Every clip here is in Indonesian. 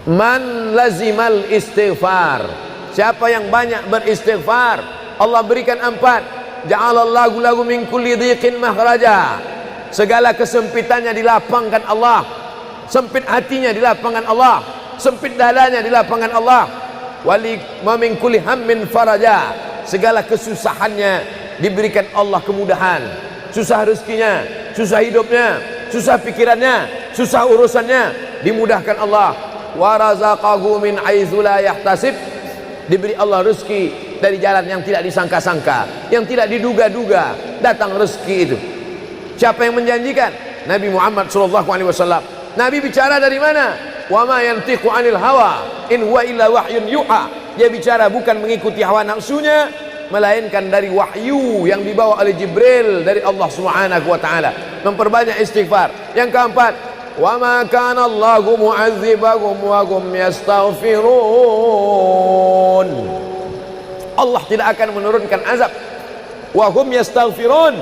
Man lazimal istighfar, siapa yang banyak beristighfar, Allah berikan 4. Ja'alallahu lahu min kulli dhiqin makhraja, segala kesempitannya dilapangkan Allah, sempit hatinya dilapangkan Allah, sempit dadanya dilapangkan Allah. Wali wa min kulli hammin faraja, segala kesusahannya diberikan Allah kemudahan, susah rezekinya, susah hidupnya, susah pikirannya, susah urusannya dimudahkan Allah. Wa razaqahu min haitsu la yahtasib, diberi Allah rezeki dari jalan yang tidak disangka-sangka, yang tidak diduga-duga datang rezeki itu. Siapa yang menjanjikan? Nabi Muhammad SAW. Nabi bicara dari mana? Wa ma yantiqu 'anil hawa in huwa illa wahyun yuha. Dia bicara bukan mengikuti hawa nafsunya, melainkan dari wahyu yang dibawa oleh Jibril dari Allah Subhanahu wa taala. Memperbanyak istighfar. Yang keempat, wa ma kana Allahu mu'adzibahum wa hum yastaghfirun. Allah tidak akan menurunkan azab wa hum yastaghfirun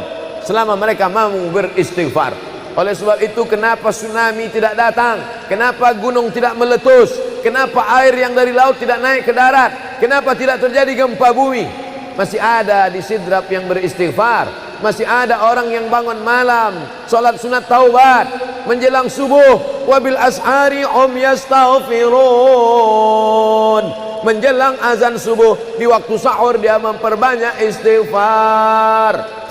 selama mereka mampu beristighfar. Oleh sebab itu, kenapa tsunami tidak datang? Kenapa gunung tidak meletus? Kenapa air yang dari laut tidak naik ke darat? Kenapa tidak terjadi gempa bumi? Masih ada di Sidrap yang beristighfar. Masih ada orang yang bangun malam salat sunat taubat menjelang subuh. Wabil ashari yastaghfirun, menjelang azan subuh, di waktu sahur dia memperbanyak istighfar.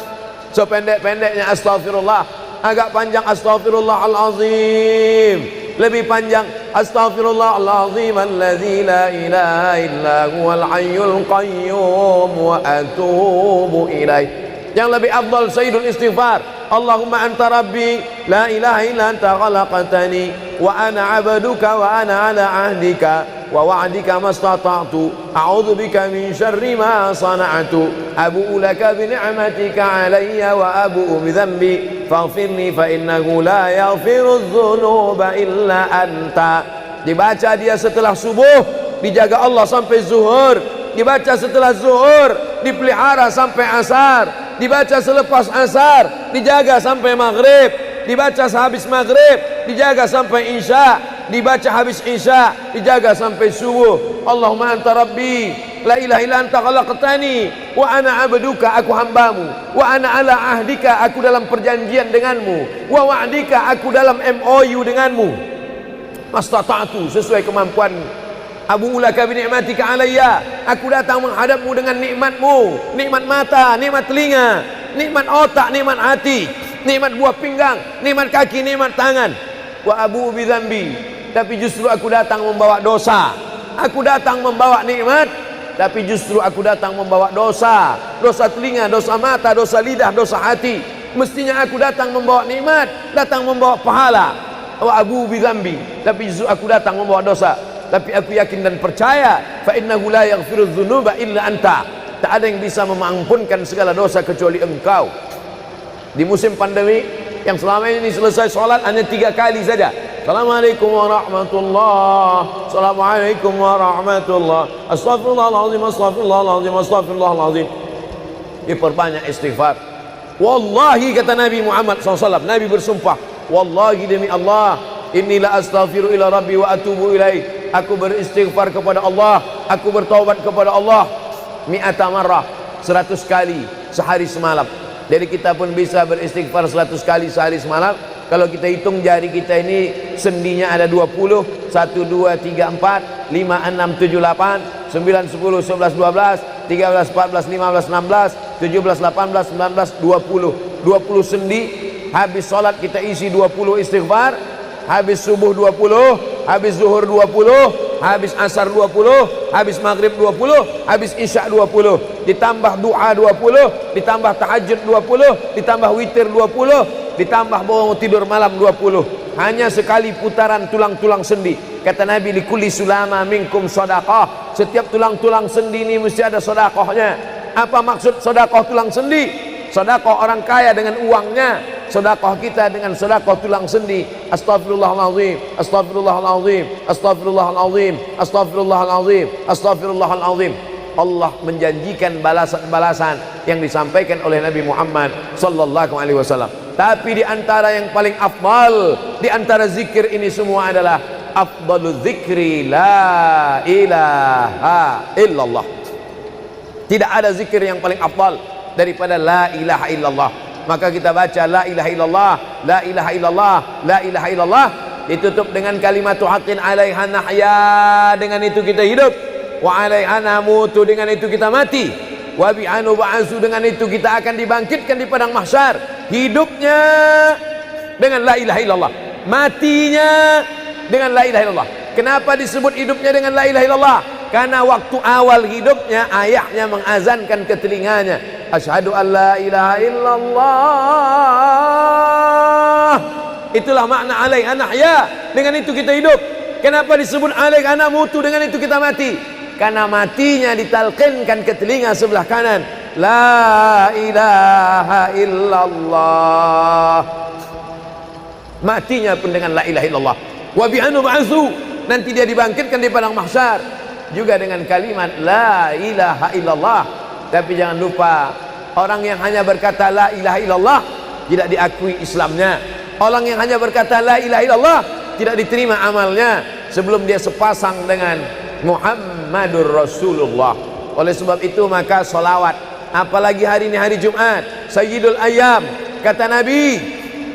Sependek-pendeknya astaghfirullah, agak panjang astaghfirullahalazim, lebih panjang astaghfirullahalazim alladzi la ilaha illa huwal hayyul qayyum wa atubu ilaih. Yang lebih afdal sayyidul istighfar, Allahumma anta rabbi la ilaha illa anta khalaqtani wa ana 'abduka wa ana 'ala 'ahdika wa wa'dika mastata'tu a'udzu bika min syarri ma sana'tu abu'u laka bi ni'matika 'alayya wa abu'u bi dhanbi faghfirli fa innahu la yaghfiru dzunuba illa anta. Dibaca dia setelah subuh, dijaga Allah sampai zuhur. Dibaca setelah zuhur, dipelihara sampai asar. Dibaca selepas asar, dijaga sampai maghrib. Dibaca sehabis maghrib, dijaga sampai isya. Dibaca habis isya, dijaga sampai subuh. Allahumma anta rabbi la ilaha illa anta khalaqtani wa ana 'abduka, aku hambamu, wa ana 'ala ahdika, aku dalam perjanjian denganmu, wa wa'dika, aku dalam MOU denganmu, mastata'tu, sesuai kemampuanmu. Abu ulaka bi ni'matika alayya, aku datang menghadapmu dengan nikmatmu, nikmat mata, nikmat telinga, nikmat otak, nikmat hati, nikmat buah pinggang, nikmat kaki, nikmat tangan. Wa abu bi dzambi, tapi justru aku datang membawa dosa. Aku datang membawa nikmat, tapi justru aku datang membawa dosa. Dosa telinga, dosa mata, dosa lidah, dosa hati. Mestinya aku datang membawa nikmat, datang membawa pahala. Wa abu bi dzambi, tapi justru aku datang membawa dosa. Tapi aku yakin dan percaya, fa innahu la yaghfiru dzunuba illa anta, tak ada yang bisa mengampunkan segala dosa kecuali engkau. Di musim pandemi yang selama ini selesai sholat hanya 3 kali saja. Assalamualaikum warahmatullah, assalamualaikum warahmatullah, astaghfirullahaladzim, astaghfirullahaladzim, astaghfirullahaladzim. Diperbanyak istighfar. Wallahi, kata Nabi Muhammad SAW, Nabi bersumpah, wallahi demi Allah, inilah astaghfiru ila rabbi wa atubu ilaih, aku beristighfar kepada Allah, aku bertaubat kepada Allah mi'ata marrah, 100 kali sehari semalam. Jadi kita pun bisa beristighfar 100 kali sehari semalam. Kalau kita hitung jari kita ini sendinya ada 20, 1, 2, 3, 4, 5, 6, 7, 8, 9, 10, 11, 12, 13, 14, 15, 16, 17, 18, 19, 20. 20 sendi. Habis sholat kita isi 20 istighfar, habis subuh 20, habis zuhur 20, habis asar 20, habis maghrib 20, habis isya 20, ditambah doa 20, ditambah tahajud 20, ditambah witir 20, ditambah bangun tidur malam 20. Hanya sekali putaran tulang-tulang sendi. Kata Nabi, likulli sulama minkum sedekah, setiap tulang-tulang sendi ini mesti ada sedekahnya. Apa maksud sedekah tulang sendi? Sedekah orang kaya dengan uangnya, sedekah kita dengan sedekah tulang sendi. Astaghfirullahalazim, astaghfirullahalazim, astaghfirullahalazim, astaghfirullahalazim, astaghfirullahalazim. Allah menjanjikan balasan-balasan yang disampaikan oleh Nabi Muhammad sallallahu alaihi wasallam. Tapi di antara yang paling afdal di antara zikir ini semua adalah afdalul dzikri la ilaha illallah. Tidak ada zikir yang paling afdal daripada la ilaha illallah. Maka kita baca la ilaha illallah, la ilaha illallah, la ilaha illallah, ditutup dengan kalimatu haqqin 'alaiha nahya, dengan itu kita hidup, wa 'alaiha namutu, dengan itu kita mati, wa bi'anu ba'su, dengan itu kita akan dibangkitkan di padang mahsyar. Hidupnya dengan la ilaha illallah, matinya dengan la ilaha illallah. Kenapa disebut hidupnya dengan la ilaha illallah? Karena waktu awal hidupnya ayahnya mengazankan ke telinganya, asyhadu an la ilaha illallah. Itulah makna alaiha nahya, dengan itu kita hidup. Kenapa disebut alaiha namutu, dengan itu kita mati? Karena matinya ditalqinkan ke telinga sebelah kanan, la ilaha illallah. Matinya pun dengan la ilaha illallah. Wa bi'anu ba'su, nanti dia dibangkitkan di padang mahsyar juga dengan kalimat la ilaha illallah. Tapi jangan lupa, orang yang hanya berkata la ilaha illallah tidak diakui Islamnya. Orang yang hanya berkata la ilaha illallah tidak diterima amalnya sebelum dia sepasang dengan Muhammadur Rasulullah. Oleh sebab itu maka solawat, apalagi hari ini hari Jumat, Sayyidul Ayyam, kata Nabi,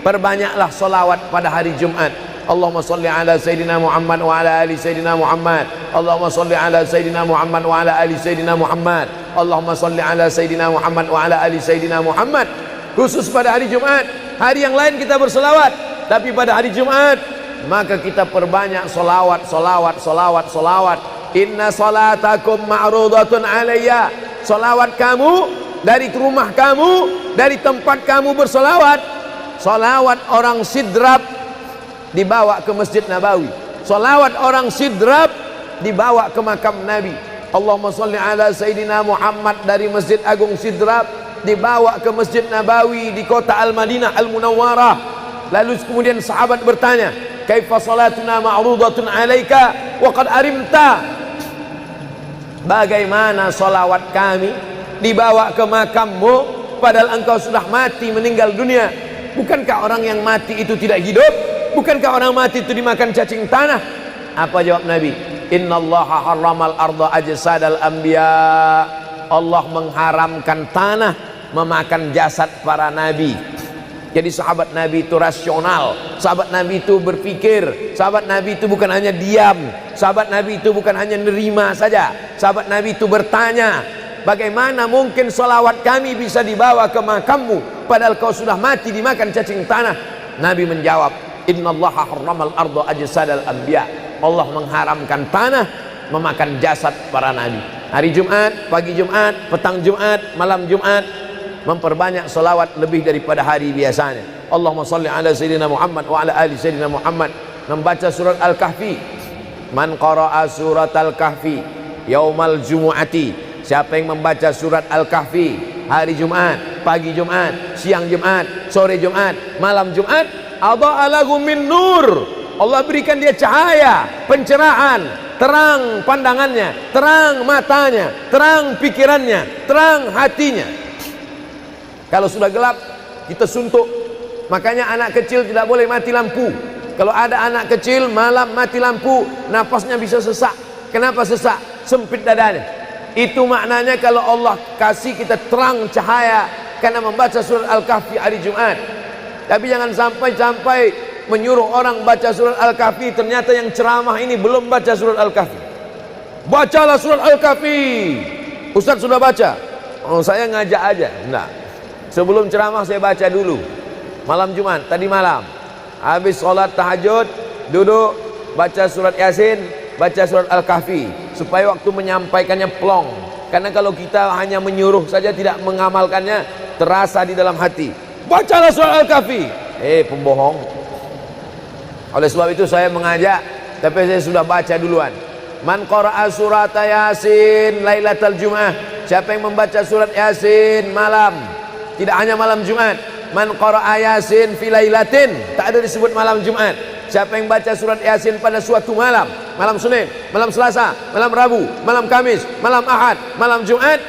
perbanyaklah solawat pada hari Jumat. Allahumma salli ala Sayyidina Muhammad wa ala ali Sayyidina Muhammad. Allahumma salli ala Sayyidina Muhammad wa ala ali Sayyidina Muhammad. Allahumma salli ala Sayyidina Muhammad wa ala ali Sayyidina Muhammad. Khusus pada hari Jumat. Hari yang lain kita bersolawat, tapi pada hari Jumat maka kita perbanyak solawat, solawat, solawat, solawat. Inna salatakum ma'rudatun alayya. Solawat kamu dari rumah kamu, dari tempat kamu bersolawat. Solawat orang sidrap dibawa ke Masjid Nabawi. Salawat orang sidrap dibawa ke makam Nabi. Allahumma salli ala Sayyidina Muhammad dari Masjid Agung Sidrap dibawa ke Masjid Nabawi di kota Al-Madinah Al-Munawwarah. Lalu kemudian sahabat bertanya, kaifa salatuna ma'rudatun alaika wa qad arimta? Bagaimana salawat kami dibawa ke makammu padahal engkau sudah mati, meninggal dunia? Bukankah orang yang mati itu tidak hidup? Bukankah orang mati itu dimakan cacing tanah? Apa jawab Nabi? Innallaha harramal arda ajsadal anbiya. Allah mengharamkan tanah memakan jasad para nabi. Jadi sahabat Nabi itu rasional. Sahabat Nabi itu berpikir. Sahabat Nabi itu bukan hanya diam. Sahabat Nabi itu bukan hanya nerima saja. Sahabat Nabi itu bertanya, bagaimana mungkin salawat kami bisa dibawa ke makammu padahal kau sudah mati dimakan cacing tanah? Nabi menjawab, innallaha harramal arda ajsadal anbiya. Allah mengharamkan tanah memakan jasad para nabi. Hari Jumat, pagi Jumat, petang Jumat, malam Jumat, memperbanyak salawat lebih daripada hari biasanya. Allahumma salli ala Sayyidina Muhammad wa ala ali Sayyidina Muhammad. Membaca surat Al-Kahfi. Man qara'a surat Al-Kahfi yaumal jumu'ati. Siapa yang membaca surat Al-Kahfi hari Jumat, pagi Jumat, siang Jumat, sore Jumat, malam Jumat, adha'a lahu min nur. Allah berikan dia cahaya, pencerahan, terang pandangannya, terang matanya, terang pikirannya, terang hatinya. Kalau sudah gelap, kita suntuk. Makanya anak kecil tidak boleh mati lampu. Kalau ada anak kecil malam mati lampu, nafasnya bisa sesak. Kenapa sesak? Sempit dadanya. Itu maknanya kalau Allah kasih kita terang cahaya karena membaca surat Al-Kahfi hari Jumat. Tapi jangan sampai menyuruh orang baca surat Al-Kahfi, ternyata yang ceramah ini belum baca surat Al-Kahfi. Bacalah surat Al-Kahfi. Ustaz sudah baca? Oh, saya ngajak aja. Enggak. Sebelum ceramah saya baca dulu. Malam Jumat, tadi malam. Habis sholat tahajud, duduk, baca surat Yasin, baca surat Al-Kahfi. Supaya waktu menyampaikannya plong. Karena kalau kita hanya menyuruh saja tidak mengamalkannya, terasa di dalam hati. Bacalah surat Al-Kahfi. Pembohong. Oleh sebab itu saya mengajak, tapi saya sudah baca duluan. Man qara'a surat Yasin lailatal Jum'ah. Siapa yang membaca surat Yasin malam, tidak hanya malam Jumat. Man qara'a Yasin fi lailatin, tak ada disebut malam Jumat. Siapa yang baca surat Yasin pada suatu malam, malam Senin, malam Selasa, malam Rabu, malam Kamis, malam Ahad, malam Jumat,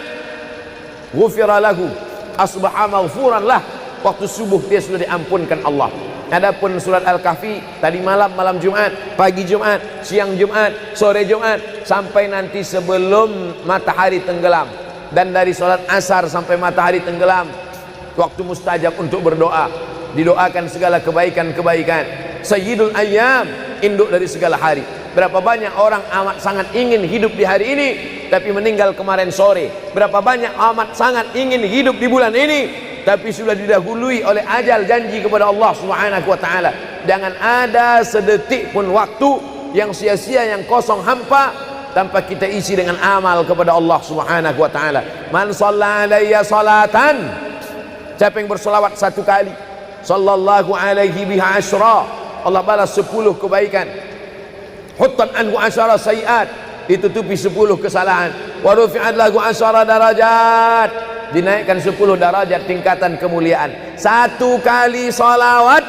ghufira lahu, asbaha maghfuran lah. Waktu subuh dia sudah diampunkan Allah. Adapun surat Al-Kahfi tadi malam, malam Jumat, pagi Jumat, siang Jumat, sore Jumat, sampai nanti sebelum matahari tenggelam. Dan dari sholat asar sampai matahari tenggelam, waktu mustajab untuk berdoa, didoakan segala kebaikan-kebaikan. Sayyidul Ayyam, induk dari segala hari. Berapa banyak orang amat sangat ingin hidup di hari ini, tapi meninggal kemarin sore. Berapa banyak amat sangat ingin hidup di bulan ini, tapi sudah didahului oleh ajal, janji kepada Allah Subhanahu wa ta'ala. Jangan ada sedetik pun waktu yang sia-sia, yang kosong hampa, tanpa kita isi dengan amal kepada Allah Subhanahu wa ta'ala. Man shalla alayya salatan, siapa yang bersolawat satu kali, sallallahu alaihi biha asyra, Allah balas 10 kebaikan. Huttan anhu asyara sayiat, ditutupi 10 kesalahan. Wa rufi'at lahu asyara darajat, dinaikkan 10 darajat tingkatan kemuliaan. Satu kali salawat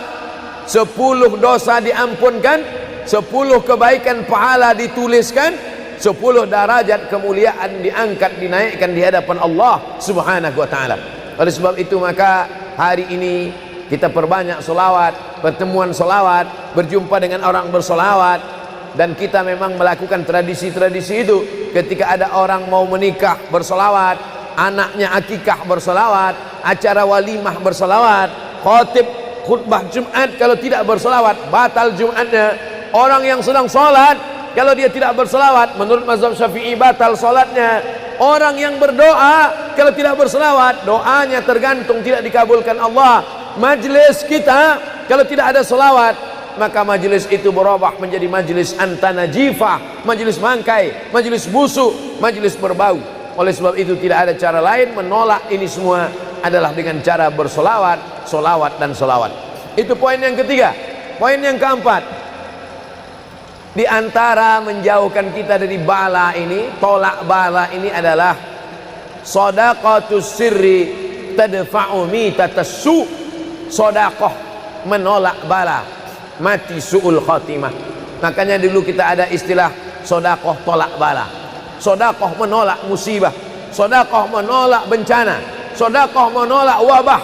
10 dosa diampunkan, 10 kebaikan pahala dituliskan, 10 darajat kemuliaan diangkat, dinaikkan di hadapan Allah Subhanahu wa ta'ala. Oleh sebab itu maka hari ini kita perbanyak solawat, pertemuan solawat, berjumpa dengan orang bersolawat. Dan kita memang melakukan tradisi-tradisi itu. Ketika ada orang mau menikah bersolawat, anaknya akikah bersolawat, acara walimah bersolawat, khotib khutbah Jumat kalau tidak bersolawat batal Jumatnya. Orang yang sedang sholat kalau dia tidak bersolawat, menurut mazhab Syafi'i batal sholatnya. Orang yang berdoa kalau tidak bersolawat, doanya tergantung tidak dikabulkan Allah. Majlis kita kalau tidak ada selawat, maka majlis itu berubah menjadi majlis antanajifah, majlis mangkai, majlis busuk, majlis berbau. Oleh sebab itu tidak ada cara lain menolak ini semua adalah dengan cara bersolawat, solawat dan solawat. Itu poin yang ketiga. Poin yang keempat, di antara menjauhkan kita dari bala ini, tolak bala ini adalah shadaqatus sirri tadfa'u mitatas su'. Sodakoh menolak bala, mati su'ul khotimah. Makanya dulu kita ada istilah sodakoh tolak bala, sodakoh menolak musibah, sodakoh menolak bencana, sodakoh menolak wabah.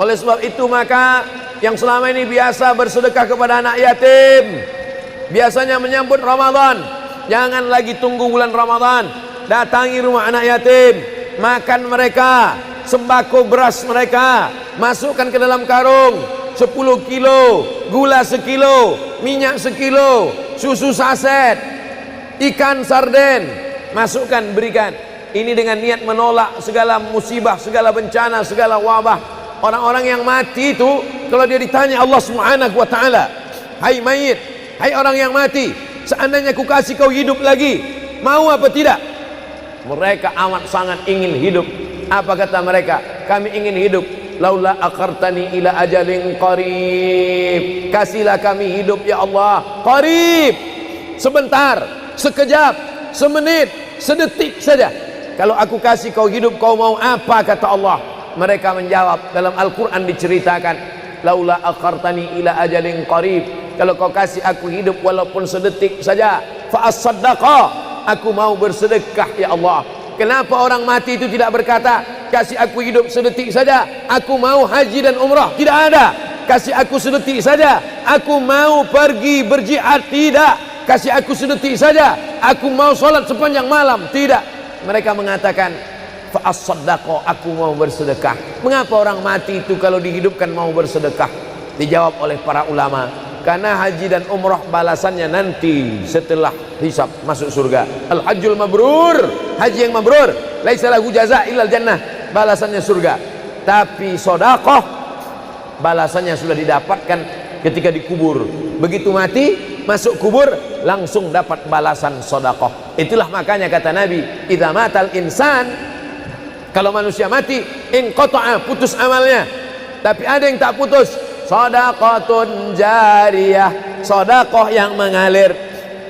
Oleh sebab itu maka yang selama ini biasa bersedekah kepada anak yatim, biasanya menyambut Ramadan, jangan lagi tunggu bulan Ramadan, datangi rumah anak yatim, makan mereka, sembako beras mereka, masukkan ke dalam karung 10 kilo, gula sekilo, minyak sekilo, susu saset, ikan sarden, masukkan, berikan. Ini dengan niat menolak segala musibah, segala bencana, segala wabah. Orang-orang yang mati itu kalau dia ditanya Allah Subhanahu wa ta'ala, hai mayit, hai orang yang mati, seandainya ku kasih kau hidup lagi, mau apa tidak? Mereka amat sangat ingin hidup. Apa kata mereka? Kami ingin hidup. Laula akhartani ila ajalin qarib, kasihlah kami hidup ya Allah qarib, sebentar, sekejap, semenit, sedetik saja. Kalau aku kasih kau hidup, kau mau apa? Kata Allah. Mereka menjawab, dalam Al-Quran diceritakan, laula akhartani ila ajalin qarib, kalau kau kasih aku hidup walaupun sedetik saja, fa as-saddaqa, aku mau bersedekah ya Allah. Kenapa orang mati itu tidak berkata, kasih aku hidup sedetik saja, aku mau haji dan umrah? Tidak ada. Kasih aku sedetik saja, aku mau pergi berjihad? Tidak. Kasih aku sedetik saja, aku mau sholat sepanjang malam? Tidak. Mereka mengatakan, fa'as-saddaqa, aku mau bersedekah. Mengapa orang mati itu kalau dihidupkan mau bersedekah? Dijawab oleh para ulama, karena haji dan umrah balasannya nanti setelah hisab masuk surga. Al-hajjul mabrur, haji yang mabrur, laisa lahu jaza illal jannah, balasannya surga. Tapi sedekah balasannya sudah didapatkan ketika dikubur. Begitu mati masuk kubur langsung dapat balasan sedekah. Itulah makanya kata Nabi, idza matal insan, kalau manusia mati, inqata'a, putus amalnya. Tapi ada yang tak putus, shadaqatun jariyah, sedekah yang mengalir.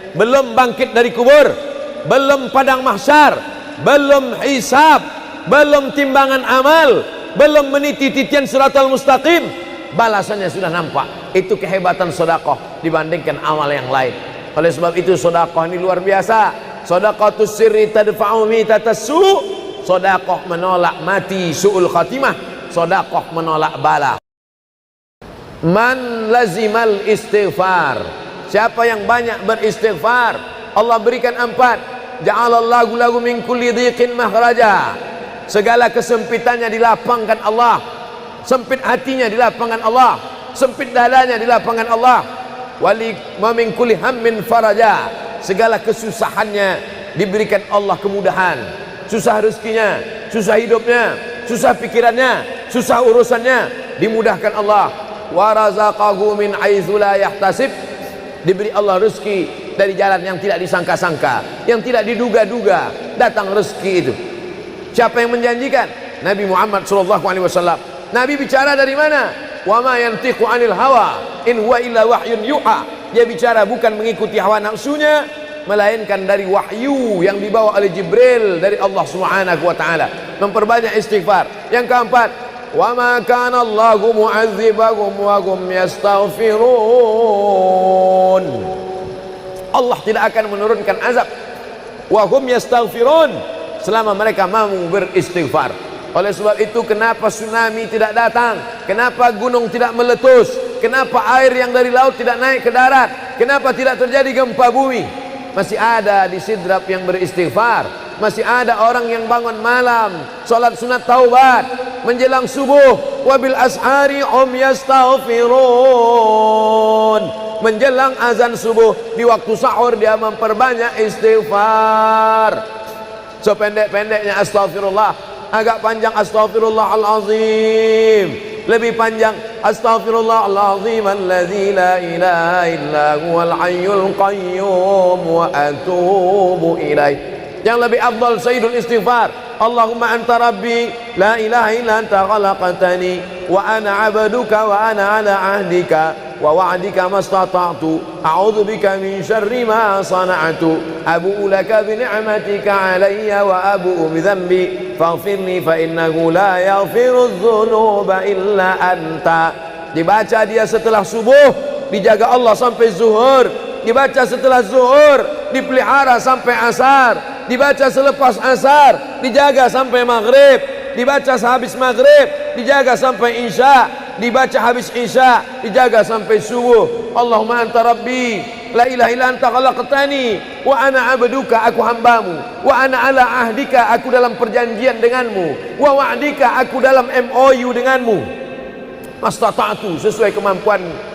Belum bangkit dari kubur, belum padang mahsyar, belum hisab, belum timbangan amal, belum meniti titian siratal mustaqim, balasannya sudah nampak. Itu kehebatan sedekah dibandingkan amal yang lain. Oleh sebab itu sedekah ini luar biasa. Shadaqatus sirri tadfa'u mitatas su', sedekah menolak mati su'ul khatimah, sedekah menolak bala. Man lazimal istighfar, siapa yang banyak beristighfar, Allah berikan 4. Ja'alallahu lahu min kulli dhiqin makhraja, segala kesempitannya dilapangkan Allah, sempit hatinya dilapangkan Allah, sempit dadanya dilapangkan Allah. Wali wa min kulli hammin faraja, segala kesusahannya diberikan Allah kemudahan, susah rezekinya, susah hidupnya, susah pikirannya, susah urusannya dimudahkan Allah. Wa razaqahu min haitsu la yahtasib, diberi Allah rezeki dari jalan yang tidak disangka-sangka, yang tidak diduga-duga datang rezeki itu. Siapa yang menjanjikan? Nabi Muhammad SAW. Nabi bicara dari mana? Wa ma yantiqu 'anil hawa in huwa illa wahyun yuha. Dia bicara bukan mengikuti hawa nafsunya, melainkan dari wahyu yang dibawa oleh Jibril dari Allah Subhanahu wa taala. Memperbanyak istighfar. Yang keempat, wa ma kana Allahu mu'adzibahum wa hum yastaghfirun. Allah tidak akan menurunkan azab wa hum yastaghfirun selama mereka mau beristighfar. Oleh sebab itu, kenapa tsunami tidak datang? Kenapa gunung tidak meletus? Kenapa air yang dari laut tidak naik ke darat? Kenapa tidak terjadi gempa bumi? Masih ada di Sidrap yang beristighfar. Masih ada orang yang bangun malam salat sunat taubat menjelang subuh. Wabil ashari hum yastaghfirun, menjelang azan subuh, di waktu sahur dia memperbanyak istighfar. Sependek-pendeknya astaghfirullah, agak panjang astaghfirullahalazim, lebih panjang astaghfirullahalazim alladzi la ilaha illa huwal hayyul qayyum wa atubu ilaih. Yang lebih afdal sayyidul istighfar, Allahumma anta rabbi la ilaha illa anta khalaqtani wa ana 'abduka wa ana 'ala 'ahdika wa wa'dika mastata'tu a'udzu bika min syarri ma sana'tu abu'u laka bi ni'matika 'alayya wa abu'u bi dhanbi faghfirli fa innahu la yaghfiru dzunuba illa anta. Dibaca dia setelah subuh, dijaga Allah sampai zuhur. Dibaca setelah zuhur, dipelihara sampai asar. Dibaca selepas asar, dijaga sampai maghrib. Dibaca sehabis maghrib, dijaga sampai isya. Dibaca habis isya, dijaga sampai subuh. Allahumma anta rabbi la ilaha illa anta khalaqtani wa ana 'abduka, aku hambamu, wa ana 'ala ahdika, aku dalam perjanjian denganmu, wa wa'dika, aku dalam MOU denganmu, mastata'tu, sesuai kemampuanmu.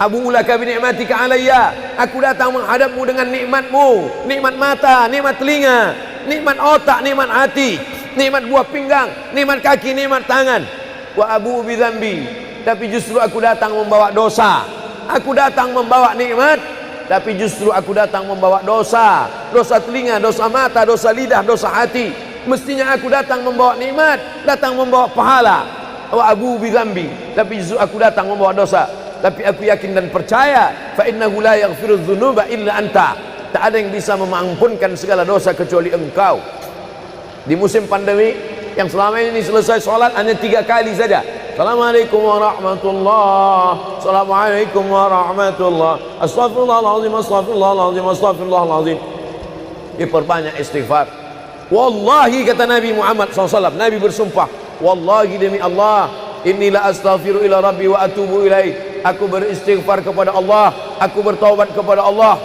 Abu ulaka bi ni'matika alayya, aku datang menghadapmu dengan nikmatmu, nikmat mata, nikmat telinga, nikmat otak, nikmat hati, nikmat buah pinggang, nikmat kaki, nikmat tangan. Wa abu bi dzambi, tapi justru aku datang membawa dosa. Aku datang membawa nikmat, tapi justru aku datang membawa dosa. Dosa telinga, dosa mata, dosa lidah, dosa hati. Mestinya aku datang membawa nikmat, datang membawa pahala. Wa abu bi dzambi, tapi justru aku datang membawa dosa. Tapi aku yakin dan percaya, fa innahu la yaghfiru dzunuba illa anta, tak ada yang bisa mengampunkan segala dosa kecuali engkau. Di musim pandemi yang selama ini selesai sholat hanya 3 kali saja. Assalamualaikum warahmatullahi, Assalamualaikum warahmatullahi, Astaghfirullahaladzim, Astaghfirullahaladzim, Astaghfirullahaladzim. Diperbanyak istighfar. Wallahi, kata Nabi Muhammad SAW, Nabi bersumpah, wallahi demi Allah, inilah astaghfiru ila rabbi wa atubu ilaih, aku beristighfar kepada Allah, aku bertaubat kepada Allah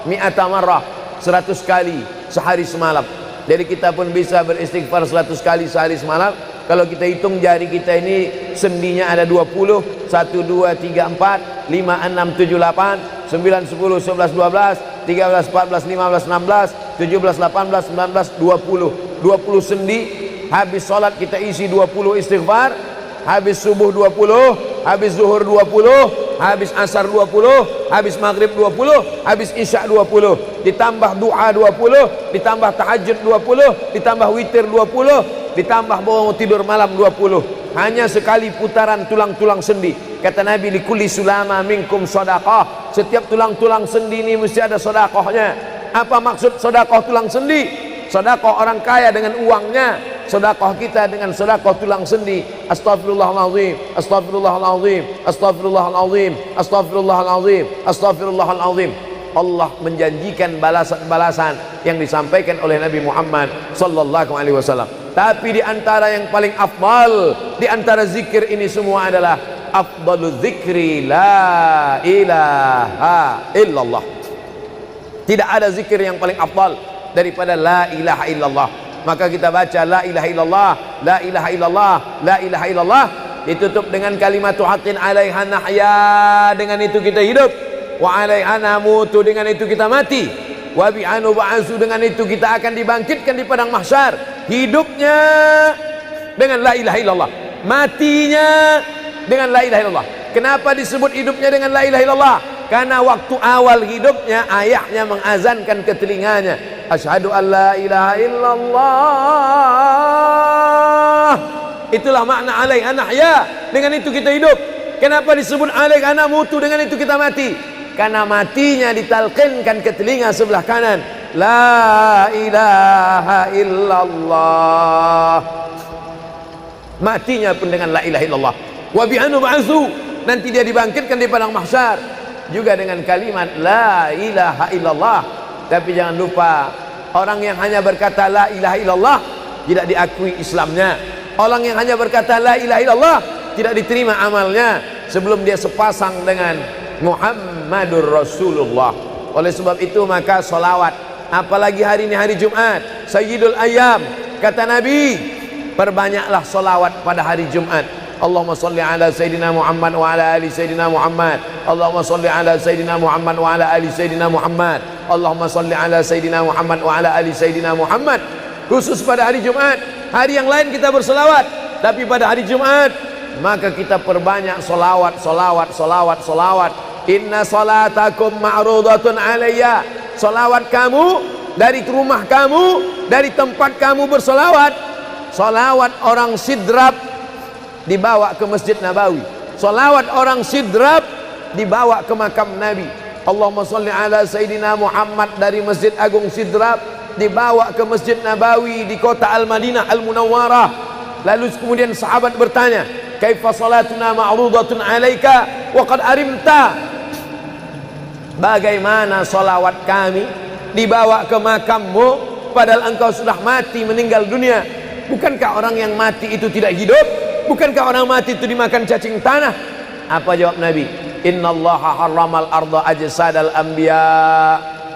mi'ata marrah, 100 kali sehari semalam. Jadi kita pun bisa beristighfar 100 kali sehari semalam. Kalau kita hitung jari kita ini sendinya ada 20, 1, 2, 3, 4, 5, 6, 7, 8, 9, 10, 11, 12, 13, 14, 15, 16, 17, 18, 19, 20. 20 sendi. Habis sholat kita isi 20 istighfar, habis subuh 20, habis zuhur 20, habis asar 20, habis maghrib 20, habis isya 20, ditambah doa 20, ditambah tahajud 20, ditambah witir 20, ditambah bangun tidur malam 20. Hanya sekali putaran tulang-tulang sendi. Kata Nabi, likulli sulama minkum sedekah, setiap tulang-tulang sendi ini mesti ada sedekahnya. Apa maksud sedekah tulang sendi? Sedekah orang kaya dengan uangnya, sedekah kita dengan sedekah tulang sendi. Astaghfirullahalazim, astaghfirullahalazim, astaghfirullahalazim, astaghfirullahalazim, astaghfirullahalazim. Allah menjanjikan balasan-balasan yang disampaikan oleh Nabi Muhammad sallallahu alaihi wasallam. Tapi di antara yang paling afdal di antara zikir ini semua adalah afdalu dzikri la ilaha illallah. Tidak ada zikir yang paling afdal daripada la ilaha illallah. Maka kita baca la ilaha illallah, la ilaha illallah, la ilaha illallah, ditutup dengan kalimatu haqqin 'alaiha nahya, dengan itu kita hidup, wa 'alaiha namutu, dengan itu kita mati, wa bi'anu ba'su, dengan itu kita akan dibangkitkan di padang mahsyar. Hidupnya dengan la ilaha illallah, matinya dengan la ilaha illallah. Kenapa disebut hidupnya dengan la ilaha illallah? Karena waktu awal hidupnya ayahnya mengazankan ke telinganya, asyhadu an la ilaha illallah. Itulah makna alaiha nahya, dengan itu kita hidup. Kenapa disebut alaiha namutu, dengan itu kita mati? Karena matinya ditalqinkan ke telinga sebelah kanan, la ilaha illallah. Matinya pun dengan la ilaha illallah. Wa bi'anu ba'su, nanti dia dibangkitkan di padang mahsyar juga dengan kalimat la ilaha illallah. Tapi jangan lupa, orang yang hanya berkata la ilaha illallah tidak diakui Islamnya. Orang yang hanya berkata la ilaha illallah tidak diterima amalnya sebelum dia sepasang dengan Muhammadur Rasulullah. Oleh sebab itu maka solawat, apalagi hari ini hari Jumat, Sayyidul Ayyam, kata Nabi, perbanyaklah solawat pada hari Jumat. Allahumma salli ala Sayyidina Muhammad wa ala ali Sayyidina Muhammad. Allahumma salli ala Sayyidina Muhammad wa ala ali Sayyidina Muhammad. Allahumma salli ala Sayyidina Muhammad wa ala ali Sayyidina Muhammad. Khusus pada hari Jumat. Hari yang lain kita berselawat, tapi pada hari Jumat maka kita perbanyak solawat, solawat, solawat, solawat. Inna salatakum ma'rudatun alayya. Solawat kamu dari rumah kamu, dari tempat kamu bersolawat. Solawat orang sidrap dibawa ke Masjid Nabawi. Salawat orang sidrap dibawa ke makam Nabi. Allahumma salli ala Sayyidina Muhammad dari Masjid Agung Sidrap dibawa ke Masjid Nabawi di kota Al-Madinah Al-Munawwarah. Lalu kemudian sahabat bertanya, kaifa salatuna ma'rudatun alaika wa qad arimta? Bagaimana salawat kami dibawa ke makammu padahal engkau sudah mati, meninggal dunia? Bukankah orang yang mati itu tidak hidup? Bukankah orang mati itu dimakan cacing tanah? Apa jawab Nabi? Innallaha harramal arda ajsadal anbiya.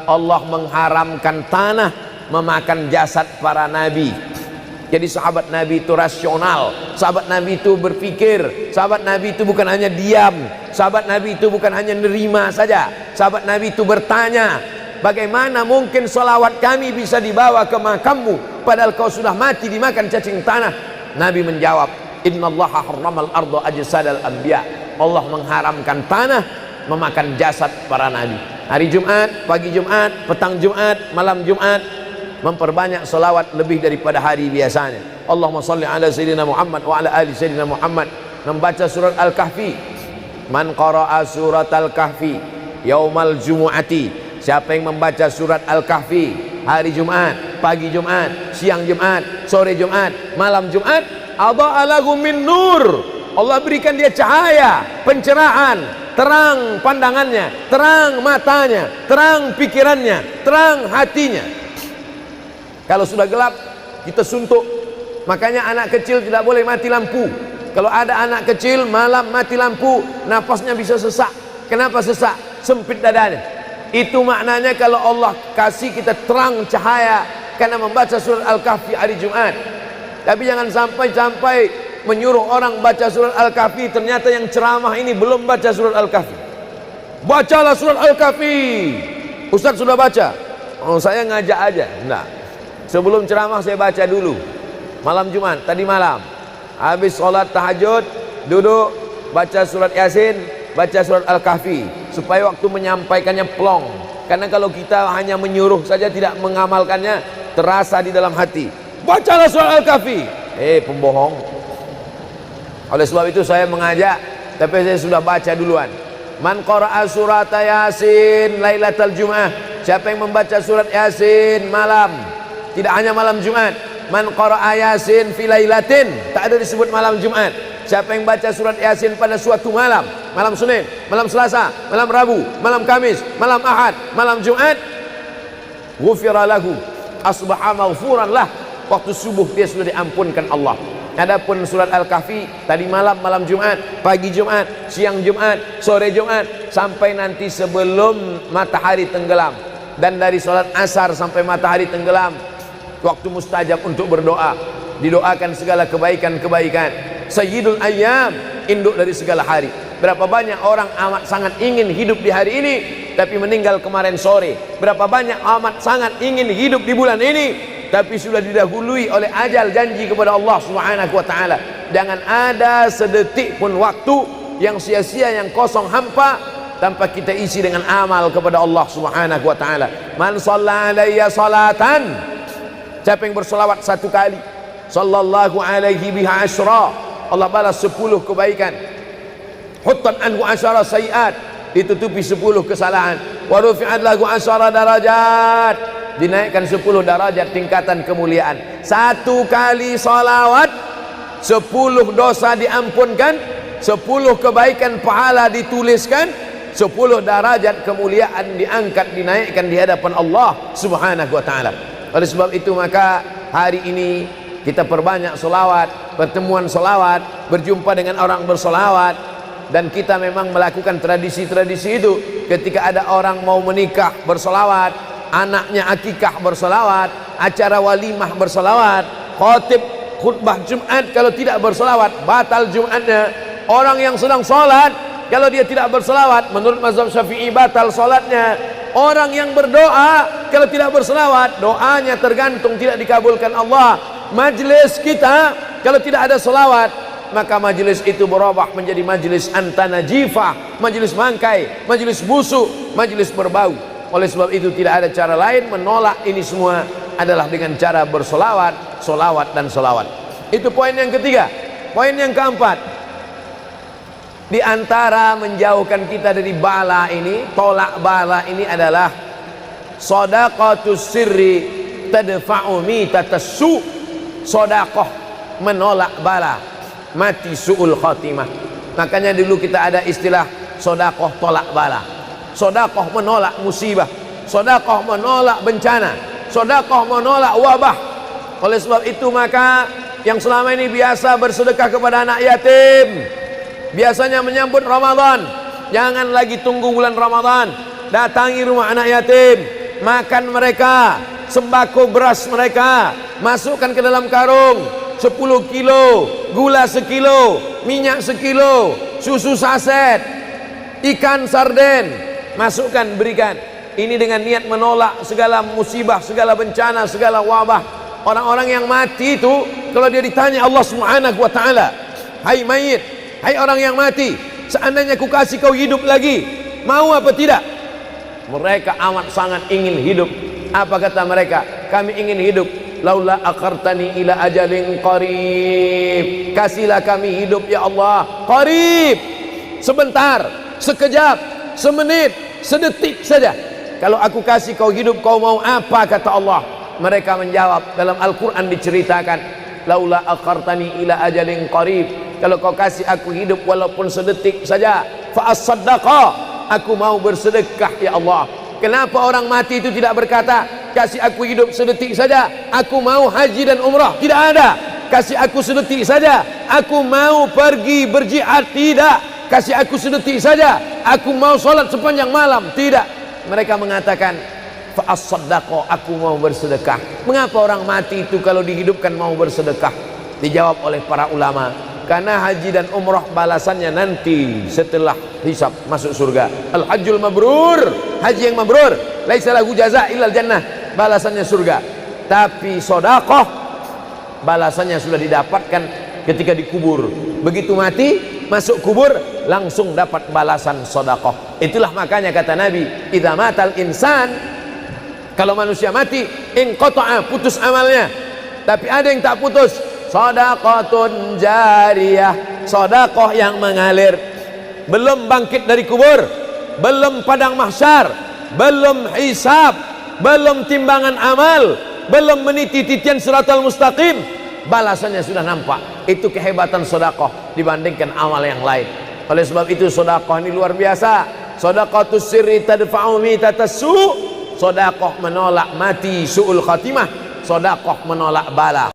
Allah mengharamkan tanah memakan jasad para nabi. Jadi sahabat Nabi itu rasional. Sahabat Nabi itu berpikir. Sahabat Nabi itu bukan hanya diam. Sahabat Nabi itu bukan hanya nerima saja. Sahabat Nabi itu bertanya, bagaimana mungkin salawat kami bisa dibawa ke makammu padahal kau sudah mati dimakan cacing tanah? Nabi menjawab, innallaha harramal arda ajsadal anbiya. Allah mengharamkan tanah memakan jasad para nabi. Hari Jumat, pagi Jumat, petang Jumat, malam Jumat, memperbanyak salawat lebih daripada hari biasanya. Allahumma salli ala Sayyidina Muhammad wa ala ali Sayyidina Muhammad. Membaca surat Al-Kahfi. Man qara'a surat Al-Kahfi yaumal jumu'ati. Siapa yang membaca surat Al-Kahfi hari Jumat, pagi Jumat, siang Jumat, sore Jumat, malam Jumat, adha'a lahu min nur. Allah berikan dia cahaya, pencerahan, terang pandangannya, terang matanya, terang pikirannya, terang hatinya. Kalau sudah gelap, kita suntuk. Makanya anak kecil tidak boleh mati lampu. Kalau ada anak kecil malam mati lampu, nafasnya bisa sesak. Kenapa sesak? Sempit dadanya. Itu maknanya kalau Allah kasih kita terang cahaya karena membaca surat Al-Kahfi hari Jumat. Tapi jangan sampai menyuruh orang baca surat Al-Kahfi, ternyata yang ceramah ini belum baca surat Al-Kahfi. Bacalah surat Al-Kahfi. Ustaz sudah baca? Oh, saya ngajak aja. Enggak. Sebelum ceramah saya baca dulu. Malam Jumat, tadi malam. Habis sholat tahajud, duduk, baca surat Yasin, baca surat Al-Kahfi. Supaya waktu menyampaikannya plong. Karena kalau kita hanya menyuruh saja tidak mengamalkannya, terasa di dalam hati. Bacalah surat Al-Kahfi. Pembohong. Oleh sebab itu saya mengajak, tapi saya sudah baca duluan. Man qara'a surat Yasin lailatal Jum'ah. Siapa yang membaca surat Yasin malam, tidak hanya malam Jumat. Man qara'a Yasin fi lailatin, tak ada disebut malam Jumat. Siapa yang baca surat Yasin pada suatu malam, malam Senin, malam Selasa, malam Rabu, malam Kamis, malam Ahad, malam Jumat, ghufira lahu, asbaha maghfuran lah. Waktu subuh dia sudah diampunkan Allah. Adapun surat Al-Kahfi tadi malam, malam Jumat, pagi Jumat, siang Jumat, sore Jumat, sampai nanti sebelum matahari tenggelam. Dan dari salat asar sampai matahari tenggelam, waktu mustajab untuk berdoa, didoakan segala kebaikan-kebaikan. Sayyidul Ayyam, induk dari segala hari. Berapa banyak orang amat sangat ingin hidup di hari ini, tapi meninggal kemarin sore. Berapa banyak amat sangat ingin hidup di bulan ini, tapi sudah didahului oleh ajal, janji kepada Allah Subhanahu wa taala. Jangan ada sedetik pun waktu yang sia-sia, yang kosong hampa, tanpa kita isi dengan amal kepada Allah Subhanahu wa taala. Man shalla alayya salatan, siapa yang bersolawat satu kali, sallallahu alaihi biha asyra, Allah balas 10 kebaikan. Huttan anhu asyara sayiat, ditutupi 10 kesalahan. Wa rufi'at lahu asyara darajat, dinaikkan 10 darajat tingkatan kemuliaan. Satu kali salawat 10 dosa diampunkan, 10 kebaikan pahala dituliskan, 10 derajat kemuliaan diangkat, dinaikkan di hadapan Allah Subhanahu wa taala. Oleh sebab itu maka hari ini kita perbanyak solawat, pertemuan solawat, berjumpa dengan orang bersolawat. Dan kita memang melakukan tradisi-tradisi itu. Ketika ada orang mau menikah bersolawat, anaknya akikah bersolawat, acara walimah bersolawat, khotib khutbah Jumat kalau tidak bersolawat batal Jumatnya. Orang yang sedang sholat kalau dia tidak bersolawat, menurut mazhab Syafi'i batal sholatnya. Orang yang berdoa kalau tidak bersolawat, doanya tergantung tidak dikabulkan Allah. Majlis kita kalau tidak ada solawat, maka majlis itu berubah menjadi majlis antanajifah, majlis mangkai, majlis busuk, majlis berbau. Oleh sebab itu tidak ada cara lain menolak ini semua adalah dengan cara bersolawat, solawat dan solawat. Itu poin yang ketiga. Poin yang keempat, di antara menjauhkan kita dari bala ini, tolak bala ini adalah shadaqatus sirri tadfa'u mitatas su'. Sodakoh menolak bala, mati su'ul khotimah. Makanya dulu kita ada istilah sodakoh tolak bala, sodakoh menolak musibah, sodakoh menolak bencana, sodakoh menolak wabah. Oleh sebab itu maka yang selama ini biasa bersedekah kepada anak yatim, biasanya menyambut Ramadan, jangan lagi tunggu bulan Ramadan, datangi rumah anak yatim, makan mereka, sembako beras mereka, masukkan ke dalam karung 10 kilo, gula sekilo, minyak sekilo, susu saset, ikan sarden, masukkan, berikan. Ini dengan niat menolak segala musibah, segala bencana, segala wabah. Orang-orang yang mati itu kalau dia ditanya Allah Subhanahu wa taala, hai mayit, hai orang yang mati, seandainya ku kasih kau hidup lagi, mau apa tidak? Mereka amat sangat ingin hidup. Apa kata mereka? Kami ingin hidup. Laula akhartani ila ajalin qarib, kasihlah kami hidup ya Allah qarib, sebentar, sekejap, semenit, sedetik saja. Kalau aku kasih kau hidup, kau mau apa? Kata Allah. Mereka menjawab, dalam Al-Quran diceritakan, laula akhartani ila ajalin qarib, kalau kau kasih aku hidup walaupun sedetik saja, fa as-saddaqa, aku mau bersedekah ya Allah. Kenapa orang mati itu tidak berkata, kasih aku hidup sedetik saja, aku mau haji dan umrah? Tidak ada. Kasih aku sedetik saja, aku mau pergi berjihad? Tidak. Kasih aku sedetik saja, aku mau sholat sepanjang malam? Tidak. Mereka mengatakan, fa'as-saddaqa, aku mau bersedekah. Mengapa orang mati itu kalau dihidupkan mau bersedekah? Dijawab oleh para ulama, karena haji dan umrah balasannya nanti setelah hisab masuk surga. Al-hajjul mabrur, haji yang mabrur, laisa lahu jaza illal jannah, balasannya surga. Tapi sedekah balasannya sudah didapatkan ketika dikubur. Begitu mati masuk kubur langsung dapat balasan sedekah. Itulah makanya kata Nabi, idza matal insan, kalau manusia mati, inqata'a, putus amalnya. Tapi ada yang tak putus, shadaqatun jariyah, sedekah yang mengalir. Belum bangkit dari kubur, belum padang mahsyar, belum hisab, belum timbangan amal, belum meniti titian siratal mustaqim, balasannya sudah nampak. Itu kehebatan sedekah dibandingkan amal yang lain. Oleh sebab itu sedekah ini luar biasa. Shadaqatus sirri tadfa'u mitatas su', sedekah menolak mati su'ul khatimah, sedekah menolak bala.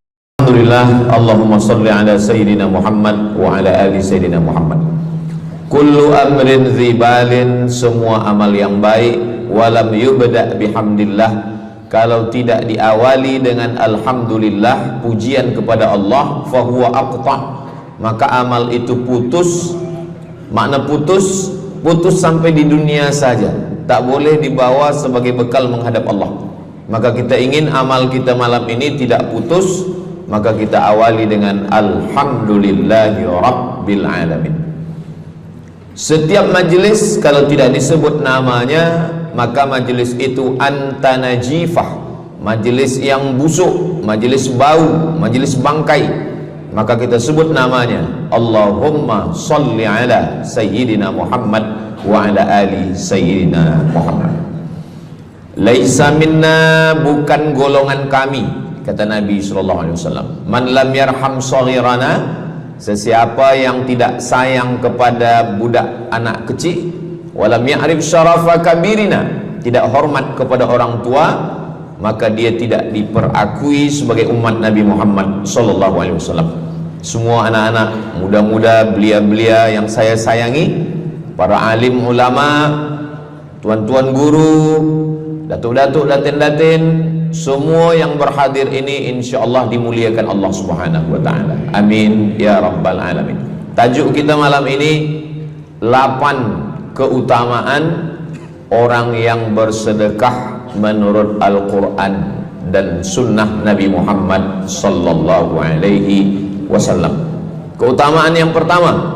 Alhamdulillah, Allahumma salli ala Sayyidina Muhammad wa ala ali Sayyidina Muhammad. Kullu amrin zibalin, semua amal yang baik, walam yubda' bihamdillah, kalau tidak diawali dengan alhamdulillah, pujian kepada Allah, fahuwa aqta', maka amal itu putus. Makna putus, putus sampai di dunia saja, tak boleh dibawa sebagai bekal menghadap Allah. Maka kita ingin amal kita malam ini tidak putus, maka kita awali dengan alhamdulillahi rabbil alamin. Setiap majelis kalau tidak disebut namanya, maka majelis itu antanajifah, majelis yang busuk, majelis bau, majelis bangkai. Maka kita sebut namanya, Allahumma salli ala Sayyidina Muhammad wa ala ali Sayyidina Muhammad. Laisa minna, bukan golongan kami, kata Nabi SAW. Man lam yarham saghirana, sesiapa yang tidak sayang kepada budak anak kecil, walam ya'rif syarafa kabirina, tidak hormat kepada orang tua, maka dia tidak diperakui sebagai umat Nabi Muhammad SAW. Semua anak-anak muda-muda, belia-belia yang saya sayangi, para alim ulama, tuan-tuan guru, datuk-datuk, datin-datin, semua yang berhadir ini insyaallah dimuliakan Allah Subhanahu wa taala. Amin ya rabbal alamin. Tajuk kita malam ini 8 keutamaan orang yang bersedekah menurut Al-Qur'an dan sunnah Nabi Muhammad sallallahu alaihi wasallam. Keutamaan yang pertama,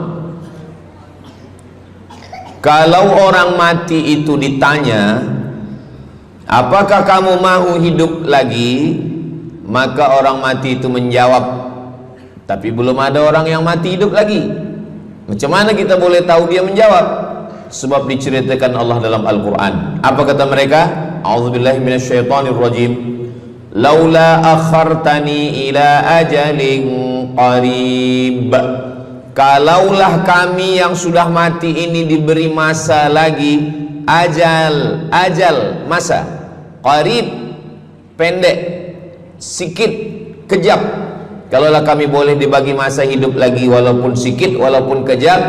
kalau orang mati itu ditanya, apakah kamu mau hidup lagi? Maka orang mati itu menjawab, tapi belum ada orang yang mati hidup lagi. Macam mana kita boleh tahu dia menjawab? Sebab diceritakan Allah dalam Al-Quran. Apa kata mereka? A'udzubillahi minasyaitonirrajim. Laula akhartani ila ajalin qarib, kalaulah kami yang sudah mati ini diberi masa lagi, ajal masa, qarib pendek, sikit, kejap. Kalaulah kami boleh dibagi masa hidup lagi walaupun sikit, walaupun kejap,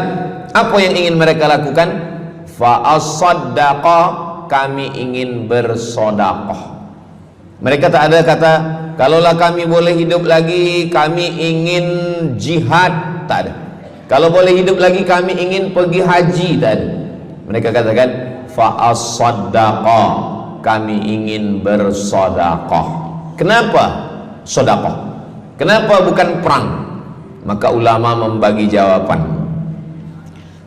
apa yang ingin mereka lakukan? Fa as-saddaqa, kami ingin bersodaqah. Mereka tak ada kata, kalaulah kami boleh hidup lagi, kami ingin jihad, tak ada. Kalau boleh hidup lagi, kami ingin pergi haji, tak ada. Mereka katakan, fa as-saddaqa, kami ingin bersodaqah. Kenapa sodaqah? Kenapa bukan perang? Maka ulama membagi jawaban.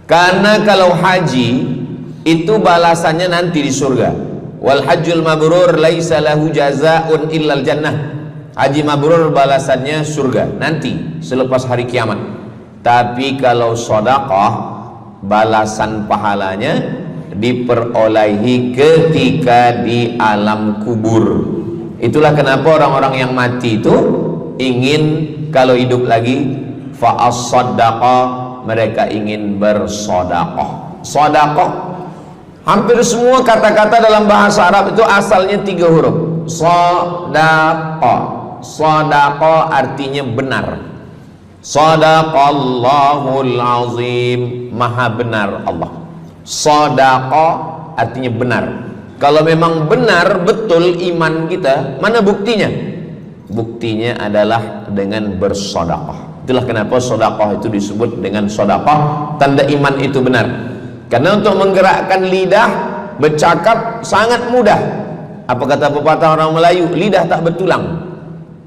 Karena kalau haji itu balasannya nanti di surga. Wal hajjul mabrur laisa lahu jazaa'un illal jannah. Haji mabrur balasannya surga nanti selepas hari kiamat. Tapi kalau sedekah, balasan pahalanya diperolehi ketika di alam kubur. Itulah kenapa orang-orang yang mati itu ingin kalau hidup lagi, fa as-sadaqah, mereka ingin bersedekah. Sedekah, hampir semua kata-kata dalam bahasa Arab itu asalnya 3 huruf. Sadaqah. Sadaqah artinya benar. Sadaqallahul azim, maha benar Allah. Sadaqah artinya benar. Kalau memang benar betul iman kita, mana buktinya? Buktinya adalah dengan bersedekah. Itulah kenapa sedekah itu disebut dengan sedekah, tanda iman itu benar. Karena untuk menggerakkan lidah bercakap sangat mudah. Apa kata pepatah orang Melayu? Lidah tak bertulang,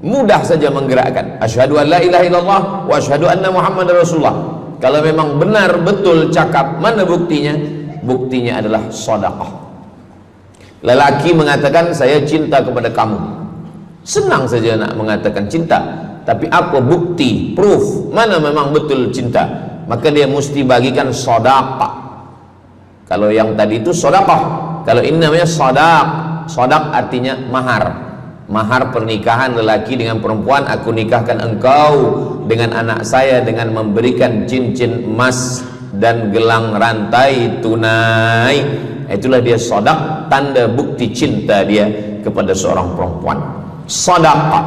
mudah saja menggerakkan. Asyhadu an la ilaha illallah wa asyhadu anna Muhammadar Rasulullah. Kalau memang benar betul cakap, mana buktinya? Buktinya adalah sedekah. Lelaki mengatakan saya cinta kepada kamu, senang saja nak mengatakan cinta, tapi apa bukti, proof, mana memang betul cinta? Maka dia mesti bagikan sedekah. Kalau yang tadi itu sedekah, kalau ini namanya sadaq. Sadaq artinya mahar. Mahar pernikahan lelaki dengan perempuan, aku nikahkan engkau dengan anak saya dengan memberikan cincin emas dan gelang rantai tunai. Itulah dia sadaq, tanda bukti cinta dia kepada seorang perempuan. Sadaqah,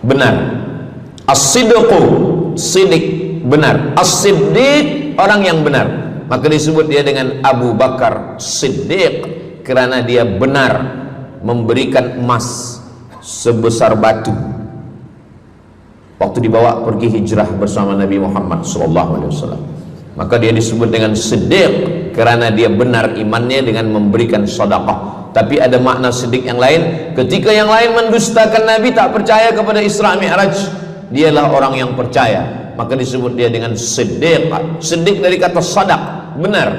benar. As-sidqu, sidik, benar. As-siddiq, orang yang benar. Maka disebut dia dengan Abu Bakar Siddiq, karena dia benar memberikan emas sebesar batu waktu dibawa pergi hijrah bersama Nabi Muhammad SAW. Maka dia disebut dengan Siddiq karena dia benar imannya dengan memberikan sedekah. Tapi ada makna siddiq yang lain. Ketika yang lain mendustakan Nabi, tak percaya kepada Isra Mi'raj, dialah orang yang percaya, maka disebut dia dengan Siddiq. Siddiq dari kata sadaq, benar,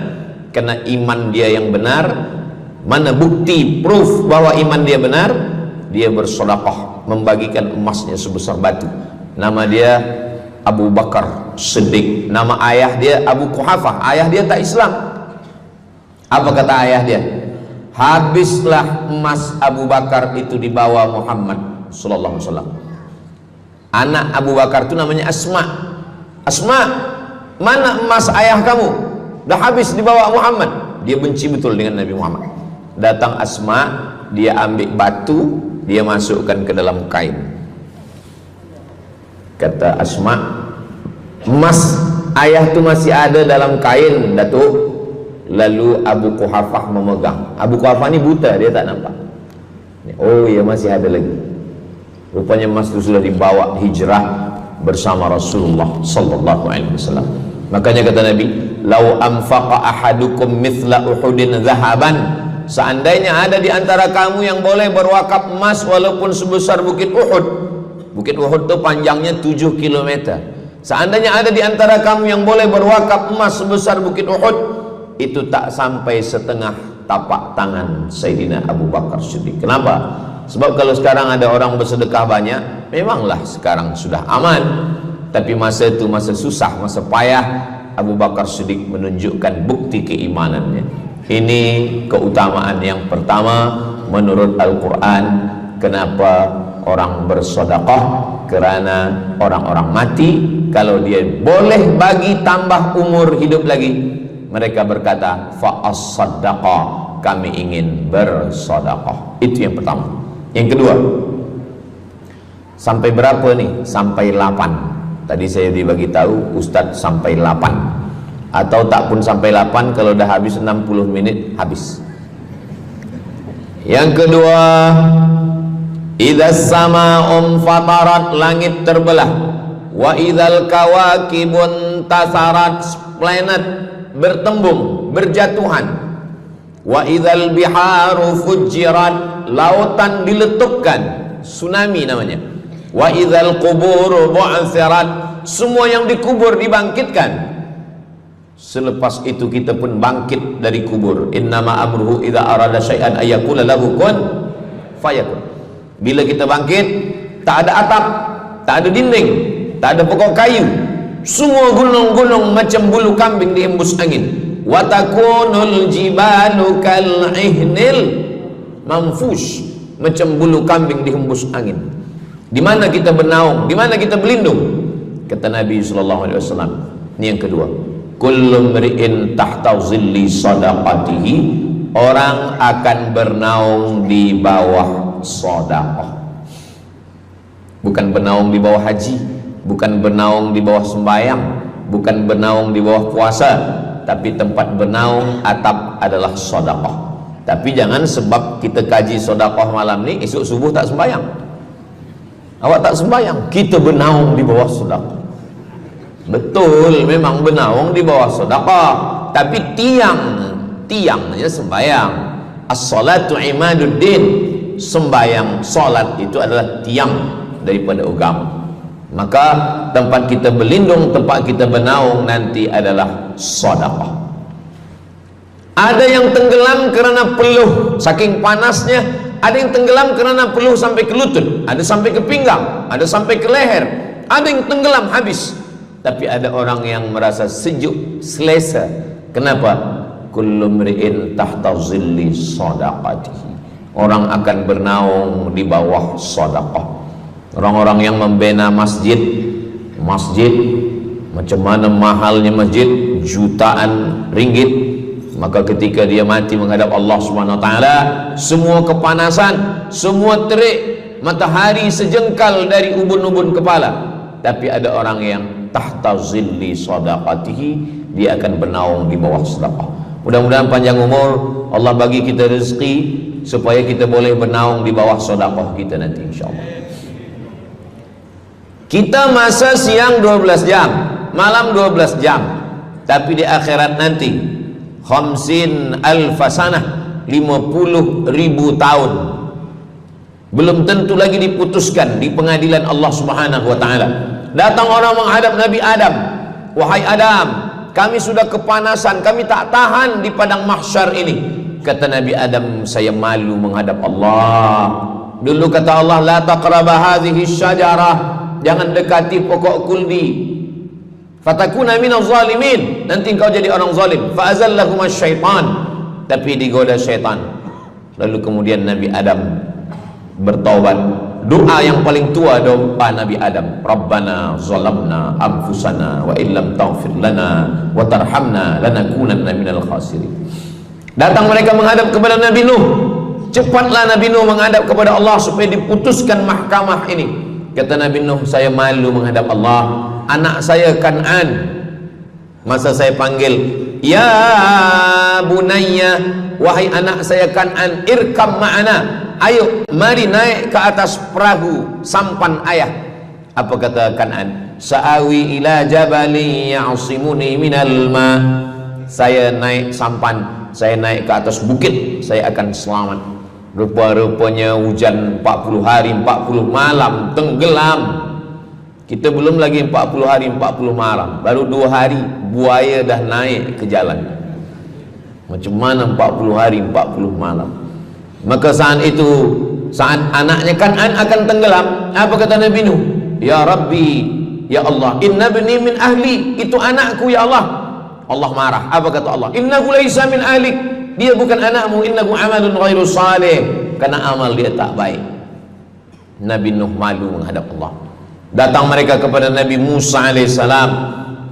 karena iman dia yang benar. Mana bukti, proof bahwa iman dia benar? Dia bersedekah, membagikan emasnya sebesar batu. Nama dia Abu Bakar Siddiq. Nama ayah dia Abu Quhafah. Ayah dia tak Islam. Apa kata ayah dia? Habislah emas Abu Bakar itu dibawa Muhammad sallallahu alaihi wasallam. Anak Abu Bakar itu namanya Asma. Asma, mana emas ayah kamu? Dah habis dibawa Muhammad. Dia benci betul dengan Nabi Muhammad. Datang Asma, dia ambil batu, dia masukkan ke dalam kain. Kata Asma, emas ayah tu masih ada dalam kain, Datuk. Lalu Abu Quhafah memegang. Abu Quhafah ni buta, dia tak nampak. Oh ya, masih ada lagi. Rupanya emas itu sudah dibawa hijrah bersama Rasulullah sallallahu alaihi wasallam. Makanya kata Nabi, "Lau anfaqa ahadukum mithla Uhudin zahaban." Seandainya ada di antara kamu yang boleh berwakaf emas walaupun sebesar Bukit Uhud. Bukit Uhud itu panjangnya 7 km. Seandainya ada di antara kamu yang boleh berwakaf emas sebesar Bukit Uhud, itu tak sampai setengah tapak tangan Sayyidina Abu Bakar Siddiq. Kenapa? Sebab kalau sekarang ada orang bersedekah banyak, memanglah sekarang sudah aman. Tapi masa itu masa susah, masa payah, Abu Bakar Siddiq menunjukkan bukti keimanannya. Ini keutamaan yang pertama menurut Al-Quran. Kenapa orang bersedekah? Karena orang-orang mati, kalau dia boleh bagi tambah umur hidup lagi, mereka berkata, fa'as-saddaqa, kami ingin bersedekah. Itu yang pertama. Yang kedua, sampai berapa nih? Sampai 8. Tadi saya dibagi tahu Ustadz sampai 8. Atau tak pun sampai 8, kalau dah habis 60 menit habis. Yang kedua, idzas sama'un fatarat, langit terbelah. Wa idzal kawakibun tasarat, planet bertembung, berjatuhan. Wa idzal biharu fujirat, lautan diletupkan, tsunami namanya. Wa idzal qubur bu'athirat, semua yang dikubur dibangkitkan. Selepas itu kita pun bangkit dari kubur. Innama amruhu idza arada syai'an ayyaqula lahu kun fayakun. Bila kita bangkit, tak ada atap, tak ada dinding, tak ada pokok kayu, semua gunung-gunung macam bulu kambing dihembus angin. Wa takunul jibalu kal ihnil manfush, macam bulu kambing dihembus angin. Di mana kita bernaung? Di mana kita berlindung? Kata Nabi sallallahu alaihi wasallam. Ini yang kedua. Kullu mri'in tahta zilli sadaqatihi, orang akan bernaung di bawah sedekah. Bukan bernaung di bawah haji, bukan bernaung di bawah sembahyang, bukan bernaung di bawah puasa, tapi tempat bernaung atap adalah sedekah. Tapi jangan sebab kita kaji sedekah malam ni, esok subuh tak sembahyang. Awak tak sembahyang, kita bernaung di bawah sedekah. Betul, memang bernaung di bawah sedekah, tapi tiangnya sembahyang. As-salatu imaduddin, sembahyang, salat itu adalah tiang daripada agama. Maka tempat kita berlindung, tempat kita bernaung nanti adalah sedekah. Ada yang tenggelam kerana peluh saking panasnya, ada yang tenggelam kerana peluh sampai ke lutut, ada sampai ke pinggang, ada sampai ke leher, ada yang tenggelam habis. Tapi ada orang yang merasa sejuk, selesa. Kenapa? Kullu mri'in tahta zilli sadaqatihi, orang akan bernaung di bawah sedekah. Orang-orang yang membina masjid, macam mana mahalnya masjid, jutaan ringgit, maka ketika dia mati menghadap Allah Subhanahu wa taala, semua kepanasan, semua terik matahari sejengkal dari ubun-ubun kepala, tapi ada orang yang tahta zilli sadaqatihi, dia akan bernaung di bawah sedekah. Mudah-mudahan panjang umur, Allah bagi kita rezeki supaya kita boleh bernaung di bawah sedekah kita nanti insyaallah. Kita masa siang 12 jam, malam 12 jam, tapi di akhirat nanti 50 alfasanah, 50.000 tahun, belum tentu lagi diputuskan di pengadilan Allah Subhanahu wa taala. Datang orang menghadap Nabi Adam, wahai Adam, kami sudah kepanasan, kami tak tahan di padang mahsyar ini. Kata Nabi Adam, saya malu menghadap Allah. Dulu kata Allah, la taqraba hadhihi syajarah, jangan dekati pokok kuldi, fatakuna minaz zalimin, nanti engkau jadi orang zalim. Fa azallahuma syaitan, tapi digoda syaitan. Lalu kemudian Nabi Adam bertaubat. Doa yang paling tua doa Nabi Adam, Rabbana zalamna anfusana wa illam taghfir lana wa tarhamna lanakunanna minal khasirin. Datang mereka menghadap kepada Nabi Nuh. Cepatlah Nabi Nuh menghadap kepada Allah supaya diputuskan mahkamah ini. Kata Nabi Nuh, saya malu menghadap Allah. Anak saya Kan'an, masa saya panggil, ya bunayya, wahai anak saya Kan'an, irkam ma'ana, ayo mari naik ke atas perahu sampan ayah. Apa kata Kan'an? Sa'awi ila jabali ya'simuni minal ma, saya naik sampan, saya naik ke atas bukit, saya akan selamat. Rupa-rupanya hujan 40 hari 40 malam, tenggelam. Kita belum lagi 40 hari 40 malam, baru 2 hari buaya dah naik ke jalan. Macam mana 40 hari 40 malam? Maka saat itu, saat anaknya Kan'an akan tenggelam, apa kata Nabi Nuh? Ya Rabbi, ya Allah, inna bani min ahli, itu anakku ya Allah. Allah marah. Apa kata Allah? Innahu laisa min ahlik, dia bukan anakmu. Innahu amalun ghairu salih, karena amal dia tak baik. Nabi Nuh malu menghadap Allah. Datang mereka kepada Nabi Musa alaihissalam.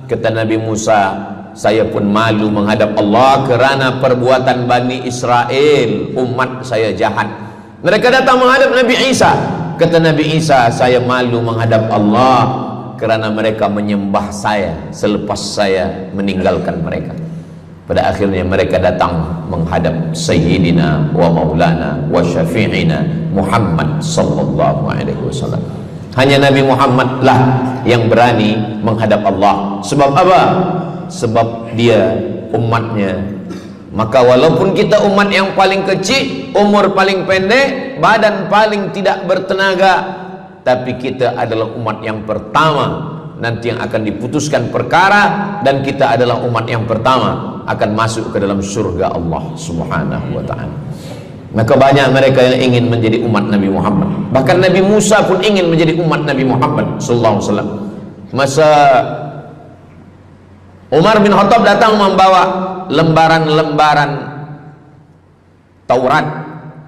Kata Nabi Musa, saya pun malu menghadap Allah kerana perbuatan Bani Israel, umat saya jahat. Mereka datang menghadap Nabi Isa. Kata Nabi Isa, saya malu menghadap Allah kerana mereka menyembah saya selepas saya meninggalkan mereka. Pada akhirnya mereka datang menghadap Sayyidina wa Maulana wa Syafi'ina Muhammad sallallahu alaihi wasallam. Hanya Nabi Muhammad lah yang berani menghadap Allah. Sebab apa? Sebab dia umatnya. Maka walaupun kita umat yang paling kecil, umur paling pendek, badan paling tidak bertenaga, tapi kita adalah umat yang pertama nanti yang akan diputuskan perkara, dan kita adalah umat yang pertama akan masuk ke dalam surga Allah Subhanahu wa ta'ala. Maka banyak mereka yang ingin menjadi umat Nabi Muhammad. Bahkan Nabi Musa pun ingin menjadi umat Nabi Muhammad sallallahu alaihi wasallam. Masa Umar bin Khattab datang membawa lembaran-lembaran Taurat,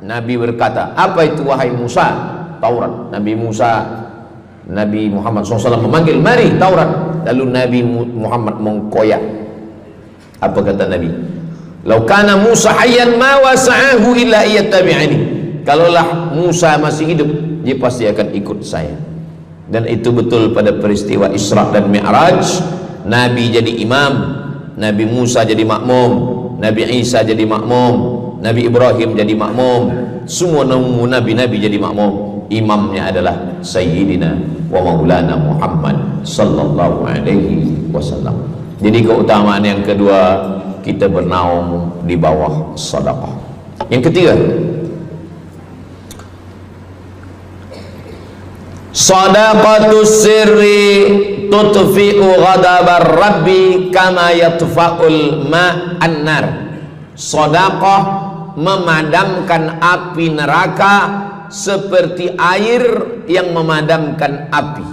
Nabi berkata, apa itu wahai Musa? Taurat. Nabi Muhammad SAW memanggil, mari Taurat. Lalu Nabi Muhammad mengkoyak. Apa kata Nabi? Lau kana Musa hayyan ma wasa'ahu illa iyattabi'ani. Kalaulah Musa masih hidup, dia pasti akan ikut saya. Dan itu betul pada peristiwa Isra dan Mi'raj. Nabi jadi imam, Nabi Musa jadi makmum, Nabi Isa jadi makmum, Nabi Ibrahim jadi makmum, semua nabi-nabi jadi makmum. Imamnya adalah Sayyidina wa Maulana Muhammad sallallahu alaihi wasallam. Jadi keutamaan yang kedua, kita bernaung di bawah sedekah. Yang ketiga, sadaqatus sirri tutfi'u ghadabar rabbi kama yatfa'ul ma'an nar. Sedekah memadamkan api neraka seperti air yang memadamkan api.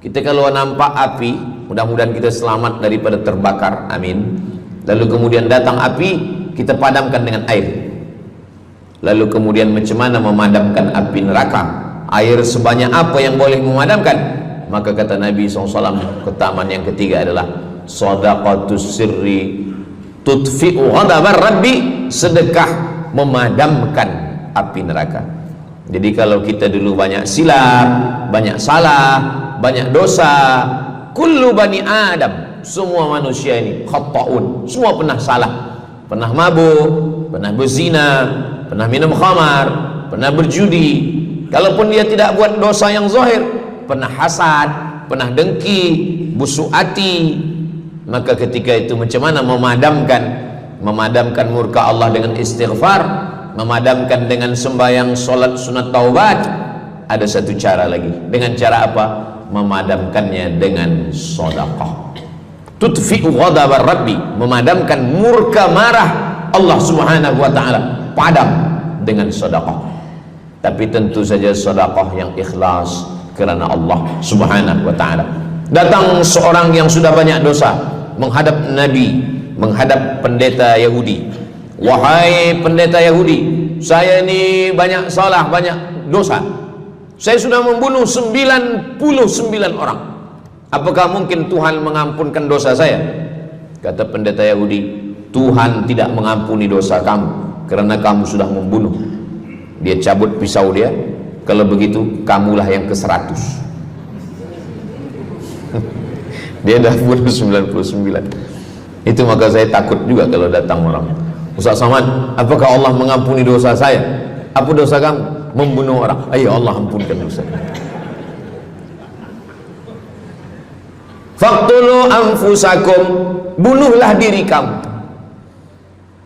Kita kalau nampak api, mudah-mudahan kita selamat daripada terbakar, amin. Lalu kemudian datang api, kita padamkan dengan air. Lalu kemudian macam mana memadamkan api neraka? Air sebanyak apa yang boleh memadamkan? Maka kata Nabi SAW, keutamaan yang ketiga adalah sadaqatus sirri tutfi'u ghadabar rabbi, sedekah memadamkan api neraka. Jadi kalau kita dulu banyak silap, banyak salah, banyak dosa. Kullu bani Adam, semua manusia ini khata'un, semua pernah salah, pernah mabuk, pernah berzina, pernah minum khamar, pernah berjudi. Kalaupun dia tidak buat dosa yang zahir, pernah hasad, pernah dengki, busuk hati. Maka ketika itu macam mana memadamkan murka Allah dengan istighfar, memadamkan dengan sembahyang, solat, sunat, taubat? Ada satu cara lagi. Dengan cara apa? Memadamkannya dengan sedekah. Tudfi'u ghadabar rabbi, memadamkan murka marah Allah subhanahu wa ta'ala, padam dengan sedekah. Tapi tentu saja sedekah yang ikhlas kerana Allah subhanahu wa ta'ala. Datang seorang yang sudah banyak dosa menghadap Nabi, menghadap pendeta Yahudi. Wahai pendeta Yahudi, saya ini banyak salah, banyak dosa. Saya sudah membunuh 99 orang. Apakah mungkin Tuhan mengampunkan dosa saya? Kata pendeta Yahudi, Tuhan tidak mengampuni dosa kamu kerana kamu sudah membunuh. Dia cabut pisau dia. Kalau begitu kamulah yang ke-100. Dia dah bunuh 99. Itu maka saya takut juga kalau datang orang, Ustaz Samad, apakah Allah mengampuni dosa saya? Apa dosa kamu? Membunuh orang. Ayo Allah ampunkan dosa. Faqtulu anfusakum, bunuhlah diri kamu.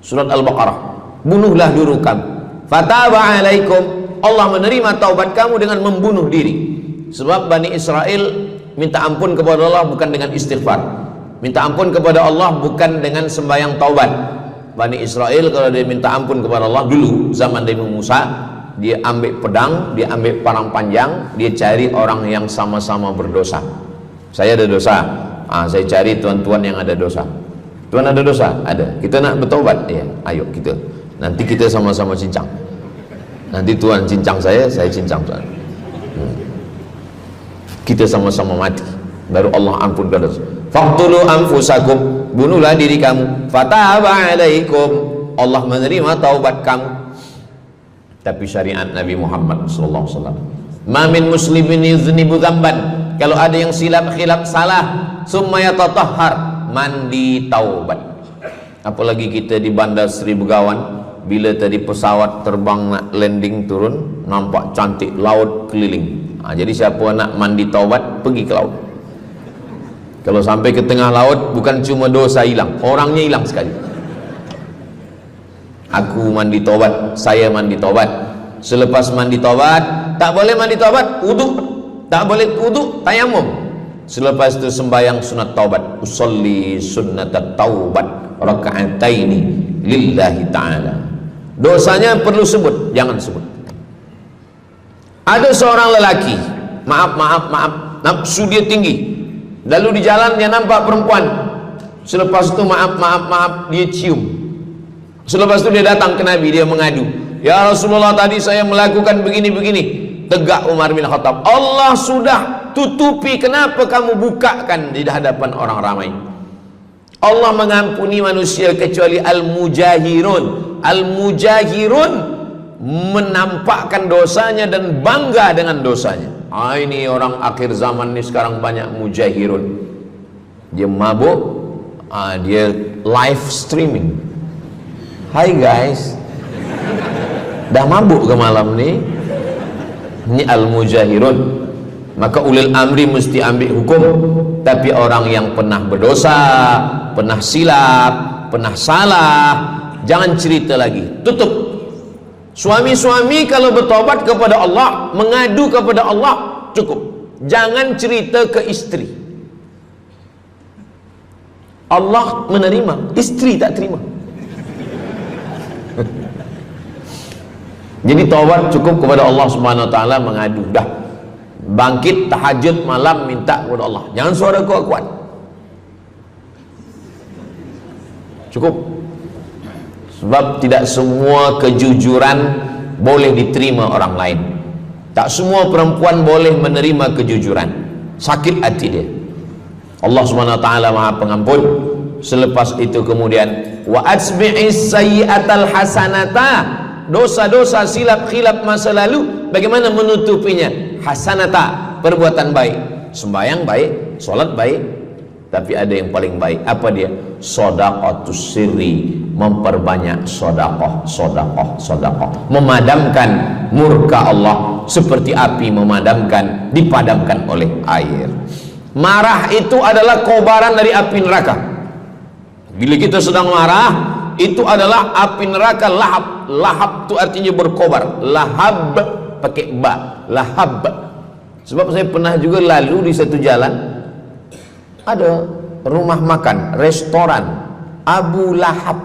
Surat Al-Baqarah. Bunuhlah diri kamu. Fataba alaikum, Allah menerima taubat kamu dengan membunuh diri. Sebab Bani Israel minta ampun kepada Allah bukan dengan istighfar, minta ampun kepada Allah bukan dengan sembahyang taubat. Bani Israel kalau dia minta ampun kepada Allah dulu zaman Nabi Musa, dia ambil pedang, dia ambil parang panjang, dia cari orang yang sama-sama berdosa. Saya ada dosa, saya cari tuan-tuan yang ada dosa. Tuan ada dosa? Ada. Kita nak bertaubat? Ya, ayo kita. Nanti kita sama-sama cincang. Nanti tuan cincang saya cincang tuan. Kita sama-sama mati, baru Allah ampunkan dosa. Faqtulu anfusakum, bunuhlah diri kamu. Fataba alaikum, Allah menerima taubat kamu. Tapi syariat Nabi Muhammad sallallahu alaihi wasallam, ma min muslimin yuznibu dzamban, kalau ada yang silap khilaf salah, summa yatatahhar, mandi taubat. Apalagi kita di Bandar Seri Begawan, bila tadi pesawat terbang nak landing turun, nampak cantik laut keliling. Jadi siapa nak mandi taubat, pergi ke laut. Kalau sampai ke tengah laut, bukan cuma dosa hilang, orangnya hilang sekali. Aku mandi taubat, saya mandi taubat. Selepas mandi taubat, tak boleh mandi taubat, wudu. Tak boleh wudu, tayamum. Selepas itu sembahyang sunat taubat, usolli sunnatat taubat raka'ataini lillahi ta'ala. Dosanya perlu sebut, jangan sebut. Ada seorang lelaki, maaf, nafsu dia tinggi. Lalu di jalan dia nampak perempuan. Selepas itu maaf, dia cium. Selepas itu dia datang ke Nabi, dia mengadu, ya Rasulullah, tadi saya melakukan begini-begini. Tegak Umar bin Khattab, Allah sudah tutupi, kenapa kamu bukakan di hadapan orang ramai? Allah mengampuni manusia kecuali al-mujahirun. Al-mujahirun menampakkan dosanya dan bangga dengan dosanya. Ini orang akhir zaman ini sekarang banyak mujahirun. Dia mabuk, dia live streaming. Hai guys, dah mabuk ke malam ni? Ini al-mujahirun. Maka ulil amri mesti ambil hukum. Tapi orang yang pernah berdosa, pernah silap, pernah salah, jangan cerita lagi, tutup. Suami-suami kalau bertobat kepada Allah, mengadu kepada Allah, cukup. Jangan cerita ke istri. Allah menerima, istri tak terima. Jadi taubat cukup kepada Allah Subhanahu wa taala, mengadu dah. Bangkit tahajud malam minta kepada Allah. Jangan suara kuat-kuat. Cukup. Sebab tidak semua kejujuran boleh diterima orang lain. Tak semua perempuan boleh menerima kejujuran. Sakit hati dia. Allah Subhanahu wa taala Maha Pengampun. Selepas itu kemudian wa asbi'is sayyi'atal hasanata, dosa-dosa silap khilaf masa lalu bagaimana menutupinya? Hasanata, perbuatan baik. sembahyang baik, sholat baik, tapi ada yang paling baik. Apa dia? Shadaqatus sirri, memperbanyak sedekah, sedekah, sedekah, memadamkan murka Allah seperti api dipadamkan oleh air. Marah itu adalah kobaran dari api neraka. Bila kita sedang marah, itu adalah api neraka lahab. Lahab itu artinya berkobar. Lahab pakai ba, lahab. Sebab saya pernah juga lalu di satu jalan, ada rumah makan, restoran Abu Lahab,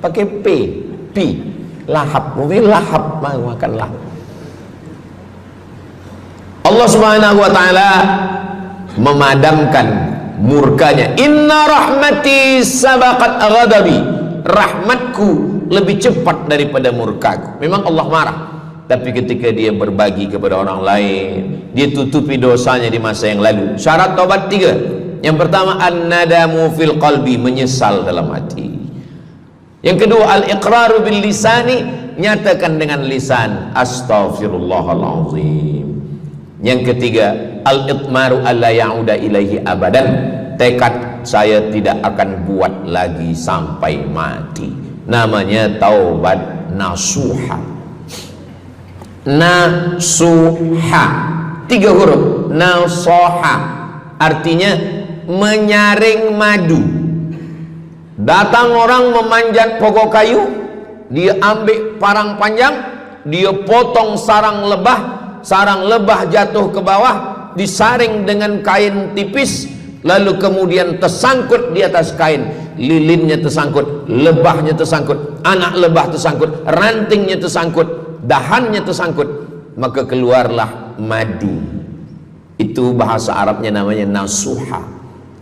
pakai P, lahab, mungkin lahab, makan lahab. Allah Subhanahu wa taala memadamkan murkanya. Inna rahmati sabaqat ghadabi, rahmatku lebih cepat daripada murkaku. Memang Allah marah, tapi ketika dia berbagi kepada orang lain, dia tutupi dosanya di masa yang lalu. Syarat taubat 3. Yang pertama, an-nadamu fil qalbi, menyesal dalam hati. Yang kedua, al-iqraru bil lisani, nyatakan dengan lisan, astaghfirullahalazim. Yang ketiga, al-itmaru alla ya'uda ilaihi abadan, tekad saya tidak akan buat lagi sampai mati. Namanya taubat nasuha. Nasuha, 3 huruf. Nasoha artinya menyaring madu. Datang orang memanjat pokok kayu, dia ambil parang panjang, dia potong sarang lebah jatuh ke bawah, disaring dengan kain tipis, lalu kemudian tersangkut di atas kain. Lilinnya tersangkut, lebahnya tersangkut, anak lebah tersangkut, rantingnya tersangkut, dahannya tersangkut, maka keluarlah madu. Itu bahasa Arabnya namanya nasuha.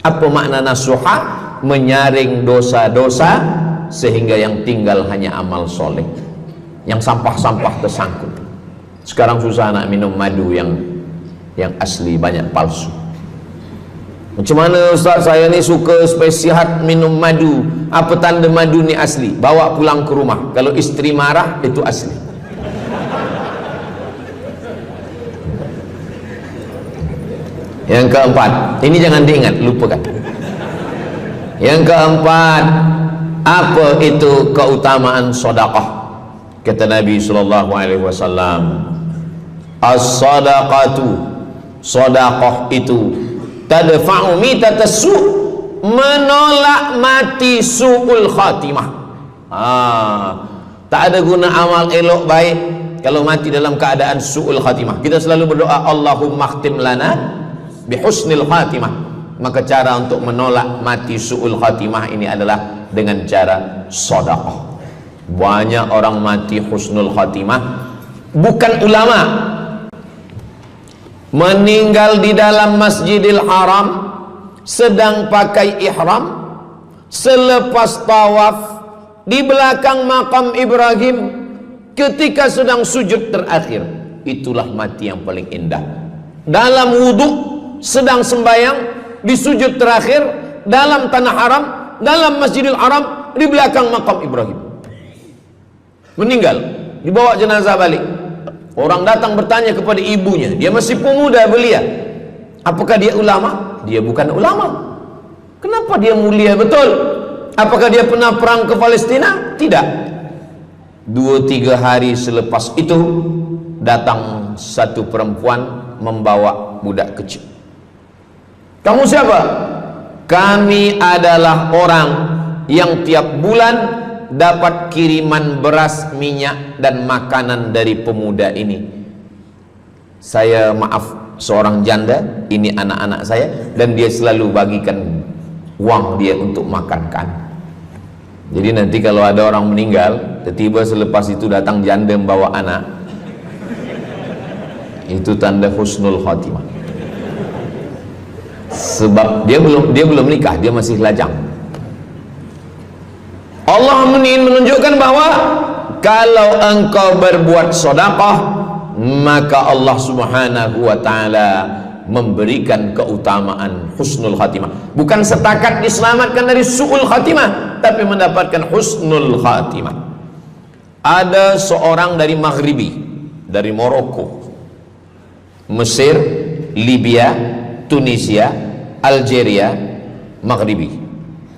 Apa makna nasuha? Menyaring dosa-dosa sehingga yang tinggal hanya amal soleh, yang sampah-sampah tersangkut. Sekarang susah nak minum madu yang asli, banyak palsu. Macam mana Ustaz, saya ni suka spesial minum madu, apa tanda madu ni asli? Bawa pulang ke rumah, kalau istri marah itu asli. Yang keempat, ini jangan diingat, lupakan. Yang keempat, apa itu keutamaan sedekah? Kata Nabi sallallahu alaihi wasallam, as-sadaqatu, sedekah itu tadfa'u mitatassu, menolak mati su'ul khatimah. Tak ada guna amal elok baik kalau mati dalam keadaan su'ul khatimah. Kita selalu berdoa, Allahumma khtim lana bihusnil khatimah. Maka cara untuk menolak mati su'ul khatimah ini adalah dengan cara sedekah. Banyak orang mati husnul khatimah, bukan ulama, meninggal di dalam Masjidil Haram sedang pakai ihram, selepas tawaf di belakang makam Ibrahim ketika sedang sujud terakhir. Itulah mati yang paling indah. Dalam wudhu sedang sembahyang, di sujud terakhir dalam tanah haram, dalam Masjidil Haram, di belakang makam Ibrahim. Meninggal, dibawa jenazah balik. Orang datang bertanya kepada ibunya, dia masih pemuda belia, apakah dia ulama? Dia bukan ulama. Kenapa dia mulia betul? Apakah dia pernah perang ke Palestina? Tidak. 2-3 hari selepas itu datang satu perempuan membawa budak kecil. Kamu siapa? Kami adalah orang yang tiap bulan dapat kiriman beras, minyak dan makanan dari pemuda ini. Saya maaf, seorang janda, ini anak-anak saya, dan dia selalu bagikan uang dia untuk makan kan. Jadi nanti kalau ada orang meninggal, tiba-tiba selepas itu datang janda membawa anak, itu tanda husnul khatimah. Sebab dia belum nikah, dia masih lajang. Allah menunjukkan bahwa kalau engkau berbuat sedekah, maka Allah Subhanahu wa taala memberikan keutamaan husnul khatimah. Bukan setakat diselamatkan dari su'ul khatimah, tapi mendapatkan husnul khatimah. Ada seorang dari Maghribi, dari Maroko, Mesir, Libya, Tunisia, Algeria, Maghribi.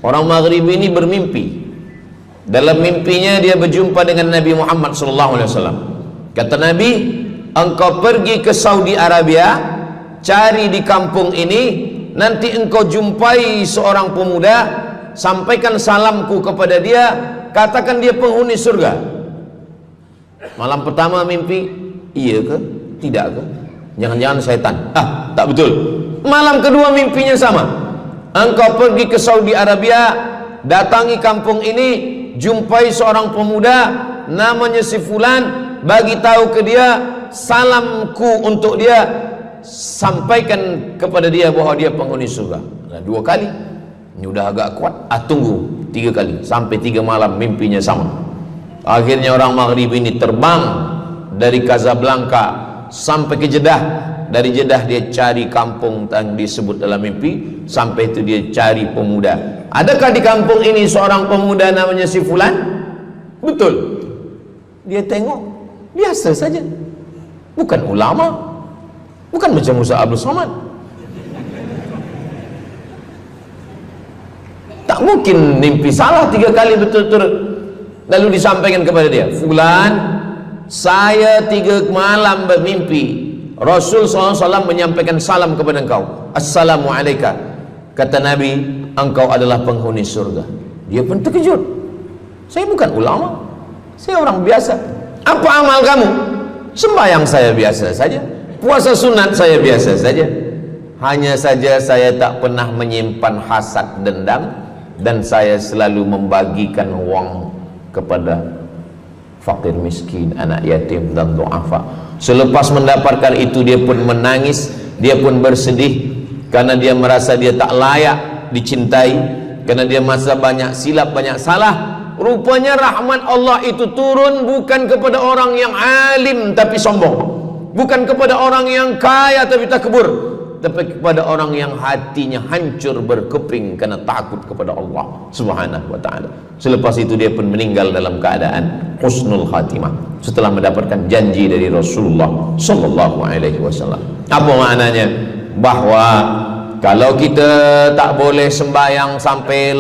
Orang Maghribi ini bermimpi. Dalam mimpinya dia berjumpa dengan Nabi Muhammad SAW. Kata Nabi, engkau pergi ke Saudi Arabia, cari di kampung ini, nanti engkau jumpai seorang pemuda, sampaikan salamku kepada dia, katakan dia penghuni surga. Malam pertama mimpi, iya ke? Tidak ke? Jangan-jangan syaitan. Tak betul. Malam kedua mimpinya sama. Engkau pergi ke Saudi Arabia, datangi kampung ini, jumpai seorang pemuda namanya si fulan, bagi tahu ke dia, salamku untuk dia, sampaikan kepada dia bahwa dia penghuni surga. Nah, 2 kali. Ini udah agak kuat. Tunggu 3 kali, sampai 3 malam mimpinya sama. Akhirnya orang Maghrib ini terbang dari Casablanca sampai ke Jeddah. Dari Jeddah dia cari kampung yang disebut dalam mimpi. Sampai itu dia cari pemuda. Adakah di kampung ini seorang pemuda namanya si fulan? Betul. Dia tengok, biasa saja. Bukan ulama, bukan macam Musa Abdul Somad. Tak mungkin mimpi salah 3 kali betul-betul. Lalu disampaikan kepada dia, fulan, saya 3 malam bermimpi Rasul SAW menyampaikan salam kepada engkau. Assalamualaikum. Kata Nabi, engkau adalah penghuni surga. Dia pun terkejut. Saya bukan ulama, saya orang biasa. Apa amal kamu? Sembahyang saya biasa saja, puasa sunat saya biasa saja. Hanya saja saya tak pernah menyimpan hasad dendam, dan saya selalu membagikan uang kepada fakir miskin, anak yatim dan du'afa. Selepas mendapatkan itu dia pun menangis, dia pun bersedih karena dia merasa dia tak layak dicintai, karena dia merasa banyak silap, banyak salah. Rupanya rahmat Allah itu turun bukan kepada orang yang alim tapi sombong, bukan kepada orang yang kaya tapi takbur, tapi kepada orang yang hatinya hancur berkeping karena takut kepada Allah Subhanahu wa ta'ala. Selepas itu dia pun meninggal dalam keadaan husnul khatimah setelah mendapatkan janji dari Rasulullah sallallahu alaihi wasallam. Apa maknanya? Bahwa kalau kita tak boleh sembahyang sampai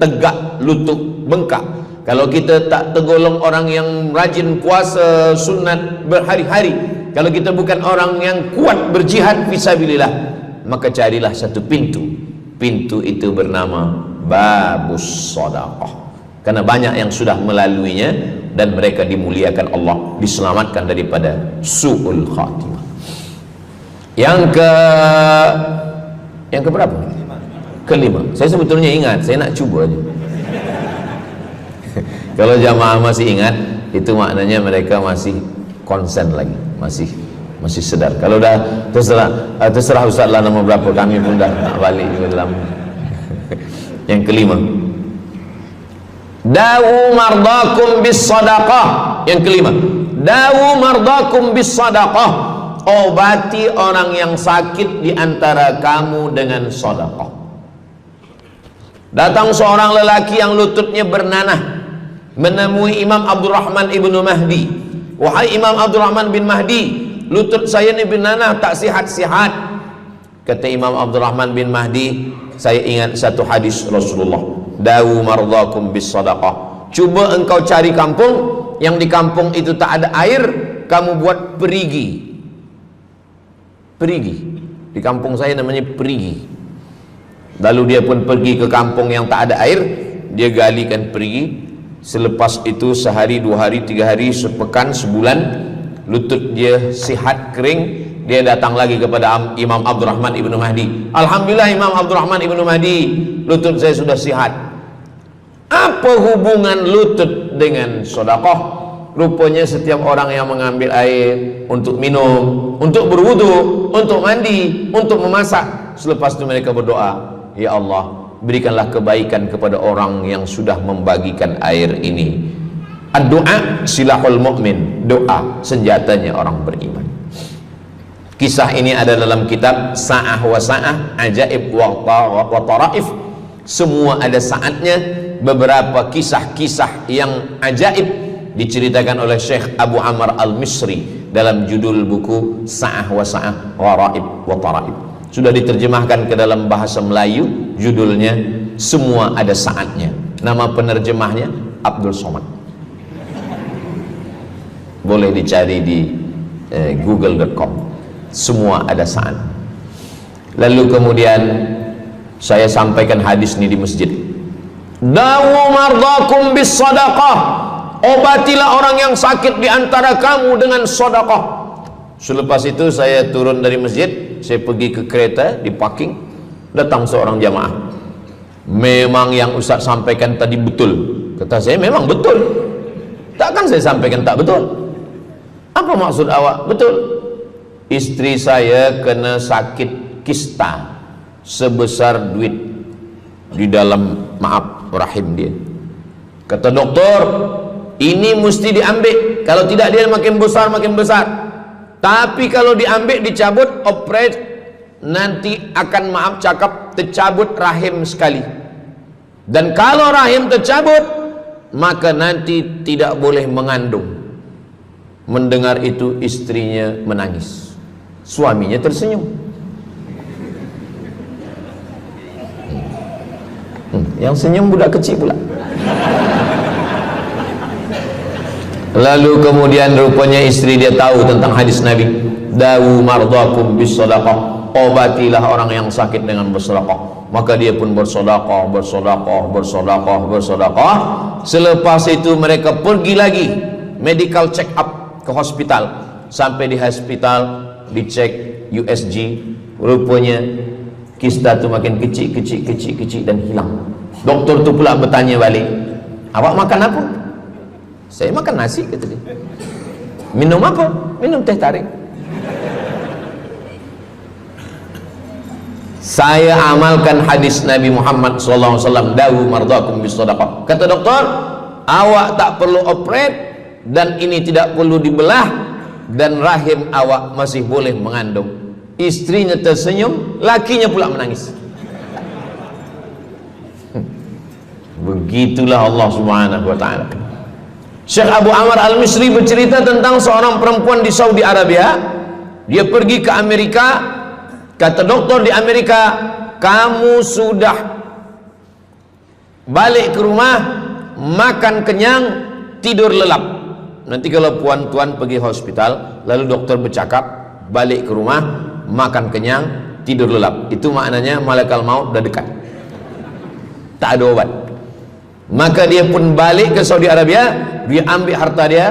tegak lutut bengkak, kalau kita tak tergolong orang yang rajin puasa sunat berhari-hari, kalau kita bukan orang yang kuat berjihad fisabilillah, maka carilah satu pintu. Pintu itu bernama babus sedekah. Karena banyak yang sudah melaluinya dan mereka dimuliakan Allah, diselamatkan daripada su'ul khatimah. Yang ke berapa? Kelima. Saya sebetulnya ingat, saya nak cuba aja. Kalau jamaah masih ingat, itu maknanya mereka masih konsen lagi, masih sedar. Kalau dah terserah Ustaz lah nama berapa, kami pun dah nak balik ke dalam. Yang kelima, dawu mardakum bis sadaqah. Yang kelima, dawu mardakum bis sadaqah. Obati orang yang sakit di antara kamu dengan sedekah. Datang seorang lelaki yang lututnya bernanah menemui Imam Abdurrahman ibnu Mahdi. Wahai Imam Abdurrahman bin Mahdi, lutut saya ni bernanah tak sihat-sihat. Kata Imam Abdurrahman bin Mahdi, saya ingat satu hadis Rasulullah, dawu mardakum bis sadaqah. Cuba engkau cari kampung yang di kampung itu tak ada air, kamu buat perigi. Perigi, di kampung saya namanya perigi. Lalu dia pun pergi ke kampung yang tak ada air, dia galikan perigi. Selepas itu sehari, 2 hari, 3 hari, sepekan, sebulan, lutut dia sihat kering. Dia datang lagi kepada Imam Abdurrahman ibnu Mahdi. Alhamdulillah Imam Abdurrahman ibnu Mahdi, lutut saya sudah sihat. Apa hubungan lutut dengan sedekah? Rupanya setiap orang yang mengambil air untuk minum, untuk berwudu, untuk mandi, untuk memasak, selepas itu mereka berdoa, ya Allah, berikanlah kebaikan kepada orang yang sudah membagikan air ini. Ad-du'a silahul mu'min, doa senjatanya orang beriman. Kisah ini ada dalam kitab Sa'ah wa Sa'ah, Ajaib wa Taraif. Semua ada saatnya. Beberapa kisah-kisah yang ajaib diceritakan oleh Syekh Abu Amr Al-Misri dalam judul buku Sa'ah wa Sa'ah Gharaib wa Taraib. Sudah diterjemahkan ke dalam bahasa Melayu, judulnya Semua Ada Saatnya. Nama penerjemahnya Abdul Somad. Boleh dicari di google.com. Semua ada saat. Lalu kemudian saya sampaikan hadis ini di masjid. Dawu mardakum bis sadaqah. Obatilah orang yang sakit di antara kamu dengan sedekah. Selepas itu saya turun dari masjid, saya pergi ke kereta, di parking, datang seorang jamaah. Memang yang Ustaz sampaikan tadi betul. Kata saya, memang betul. Takkan saya sampaikan tak betul? Apa maksud awak? Betul. Istri saya kena sakit kista sebesar duit di dalam, maaf, rahim dia. Kata doktor, ini mesti diambil, kalau tidak dia makin besar makin besar. Tapi kalau diambil, dicabut, operate, nanti akan, maaf cakap, tercabut rahim sekali. Dan kalau rahim tercabut, maka nanti tidak boleh mengandung. Mendengar itu istrinya menangis, suaminya tersenyum. Yang senyum budak kecil pula. Lalu kemudian rupanya istri dia tahu tentang hadis Nabi, dawu mardakum bis sadaqah, obatilah orang yang sakit dengan bersedekah. Maka dia pun bersedekah, bersedekah, bersedekah, bersedekah. Selepas itu mereka pergi lagi medical check up ke hospital. Sampai di hospital dicek USG, rupanya kista itu makin kecil, kecil, kecil, kecil dan hilang. Doktor tu pula bertanya balik, awak makan apa? Saya makan nasi, kata dia. Minum apa? Minum teh tarik. Saya amalkan hadis Nabi Muhammad SAW, dawu mardakum bis sadaqah. Kata doktor, awak tak perlu operate dan ini tidak perlu dibelah, dan rahim awak masih boleh mengandung. Istrinya tersenyum, lakinya pula menangis. Begitulah Allah Subhanahu wa taala. Syekh Abu Amr Al-Misri bercerita tentang seorang perempuan di Saudi Arabia. Dia pergi ke Amerika. Kata doktor di Amerika, kamu sudah balik ke rumah, makan kenyang, tidur lelap. Nanti kalau puan-tuan pergi hospital, lalu dokter bercakap, balik ke rumah, makan kenyang, tidur lelap, itu maknanya malaikat maut dah dekat, tak ada obat. Maka dia pun balik ke Saudi Arabia, dia ambil harta dia,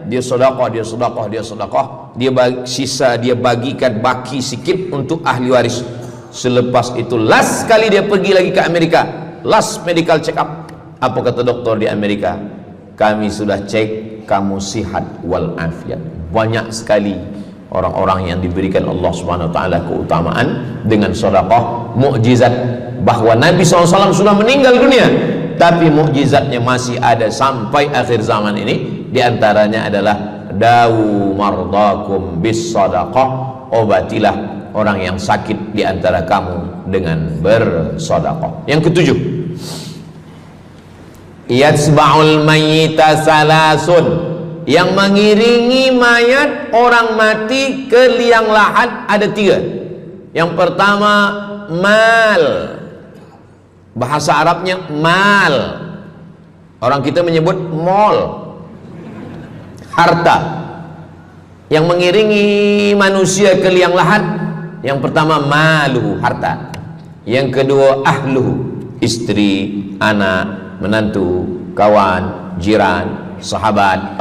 dia sedekah, dia sedekah, dia sedekah, dia sisa dia bagikan baki sikit untuk ahli waris. Selepas itu last kali dia pergi lagi ke Amerika, last medical check up. Apa kata doktor di Amerika? Kami sudah cek, kamu sihat wal afiat. Banyak sekali orang-orang yang diberikan Allah Subhanahu wa taala keutamaan dengan sedekah, mukjizat bahwa Nabi SAW sudah meninggal dunia, tapi mukjizatnya masih ada sampai akhir zaman ini. Di antaranya adalah dawu mardakum bis sadaqah, obatilah orang yang sakit di antara kamu dengan bersedekah. Yang ketujuh, yatsba'ul mayyita salasun, yang mengiringi mayat orang mati ke liang lahat ada tiga. Yang pertama mal, bahasa Arabnya mal, orang kita menyebut mall, harta. Yang mengiringi manusia ke liang lahat, yang pertama malu, harta. Yang kedua ahluhu, istri, anak, menantu, kawan, jiran, sahabat.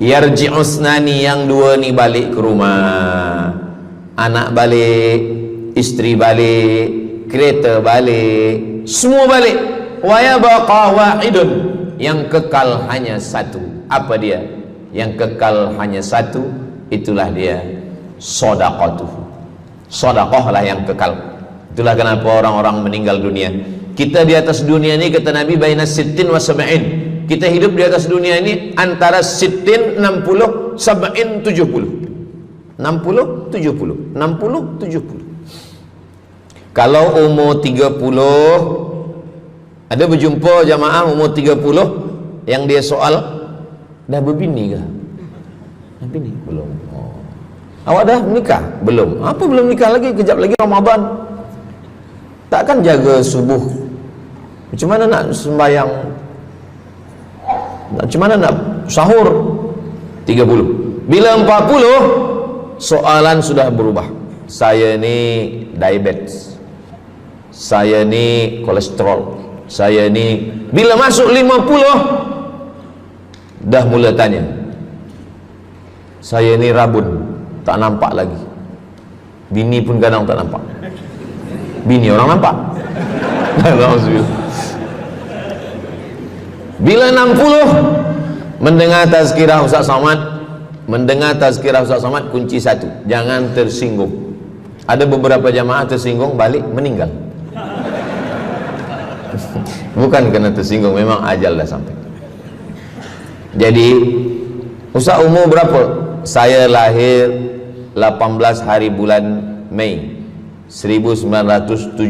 Yarji'usnani, yang dua ni balik ke rumah, anak balik, istri balik, kereta balik, semua balik. Wa yabqa wahidun, yang kekal hanya satu. Apa dia? Yang kekal hanya satu, itulah dia sedekatuhu. Sedekahlah yang kekal. Itulah kenapa orang-orang meninggal dunia. Kita di atas dunia ini, kata Nabi, baina sittin wa sab'in. Kita hidup di atas dunia ini antara sittin, 60, sab'in, 70. 60, 70, 60, 70. Kalau umur 30, ada berjumpa jamaah umur 30 yang dia soal, dah berbini ke? Nabi ni belum. Oh. Awak dah menikah? Belum. Apa belum nikah lagi? Kejap lagi Ramadan. Takkan jaga subuh? Macam mana nak sembahyang? Macam mana nak sahur? 30. Bila 40, soalan sudah berubah. Saya ni diabetes, saya ni kolesterol, saya ni. Bila masuk 50, dah mula tanya, saya ni rabun, tak nampak lagi. Bini pun kadang tak nampak. Bini orang nampak. Bila 60, mendengar tazkirah Ustaz Somad, kunci satu, jangan tersinggung. Ada beberapa jamaah tersinggung, balik meninggal. Bukan kerana tersinggung, memang ajal dah sampai. Jadi Ustaz umur berapa? Saya lahir 18 hari bulan Mei 1977.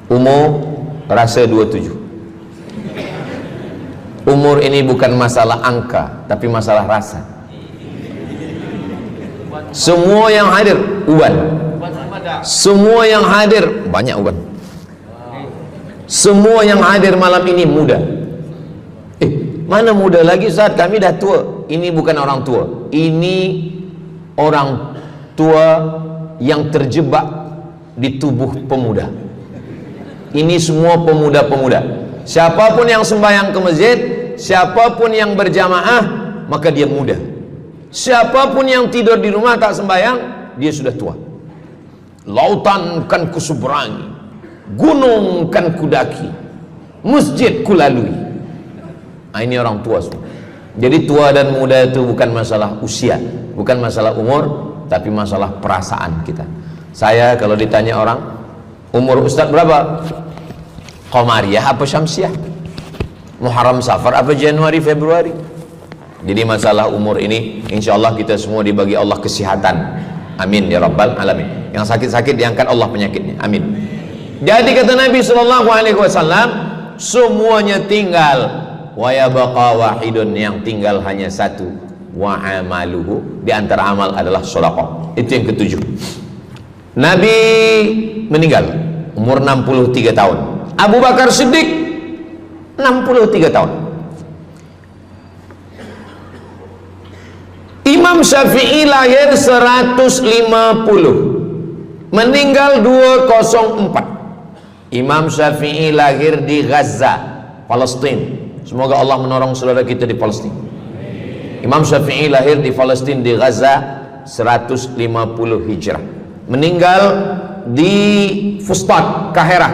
Umur rasa 27. Umur ini bukan masalah angka, tapi masalah rasa. Semua yang hadir uban, semua yang hadir banyak uban, semua yang hadir malam ini muda. Mana muda lagi Ustaz? Kami dah tua. Ini bukan orang tua, ini orang tua yang terjebak di tubuh pemuda. Ini semua pemuda-pemuda. Siapapun yang sembahyang ke masjid, siapapun yang berjamaah, maka dia muda. Siapapun yang tidur di rumah tak sembahyang, dia sudah tua. Lautan kan kuseberangi, gunung kan kudaki, masjid kulalui. Ini orang tua semua. Jadi tua dan muda itu bukan masalah usia, bukan masalah umur, tapi masalah perasaan kita. Saya kalau ditanya orang, umur Ustaz berapa? Qamariyah apa Syamsiah? Muharram Safar apa Januari Februari? Jadi masalah umur ini, insya Allah kita semua dibagi Allah kesihatan. Amin ya rabbal alamin. Yang sakit-sakit diangkat Allah penyakitnya. Amin. Jadi kata Nabi SAW, semuanya tinggal. Wa yabqa wahidun, yang tinggal hanya satu. Wa amaluhu, di antara amal adalah sedekah. Itu yang ketujuh. Nabi meninggal umur 63 tahun. Abu Bakar Siddiq 63 tahun. Imam Syafi'i lahir 150, meninggal 204. Imam Syafi'i lahir di Gaza, Palestina. Semoga Allah menolong saudara kita di Palestina. Imam Syafi'i lahir di Palestina, di Gaza 150 Hijrah. Meninggal di Fustat, Kahirah,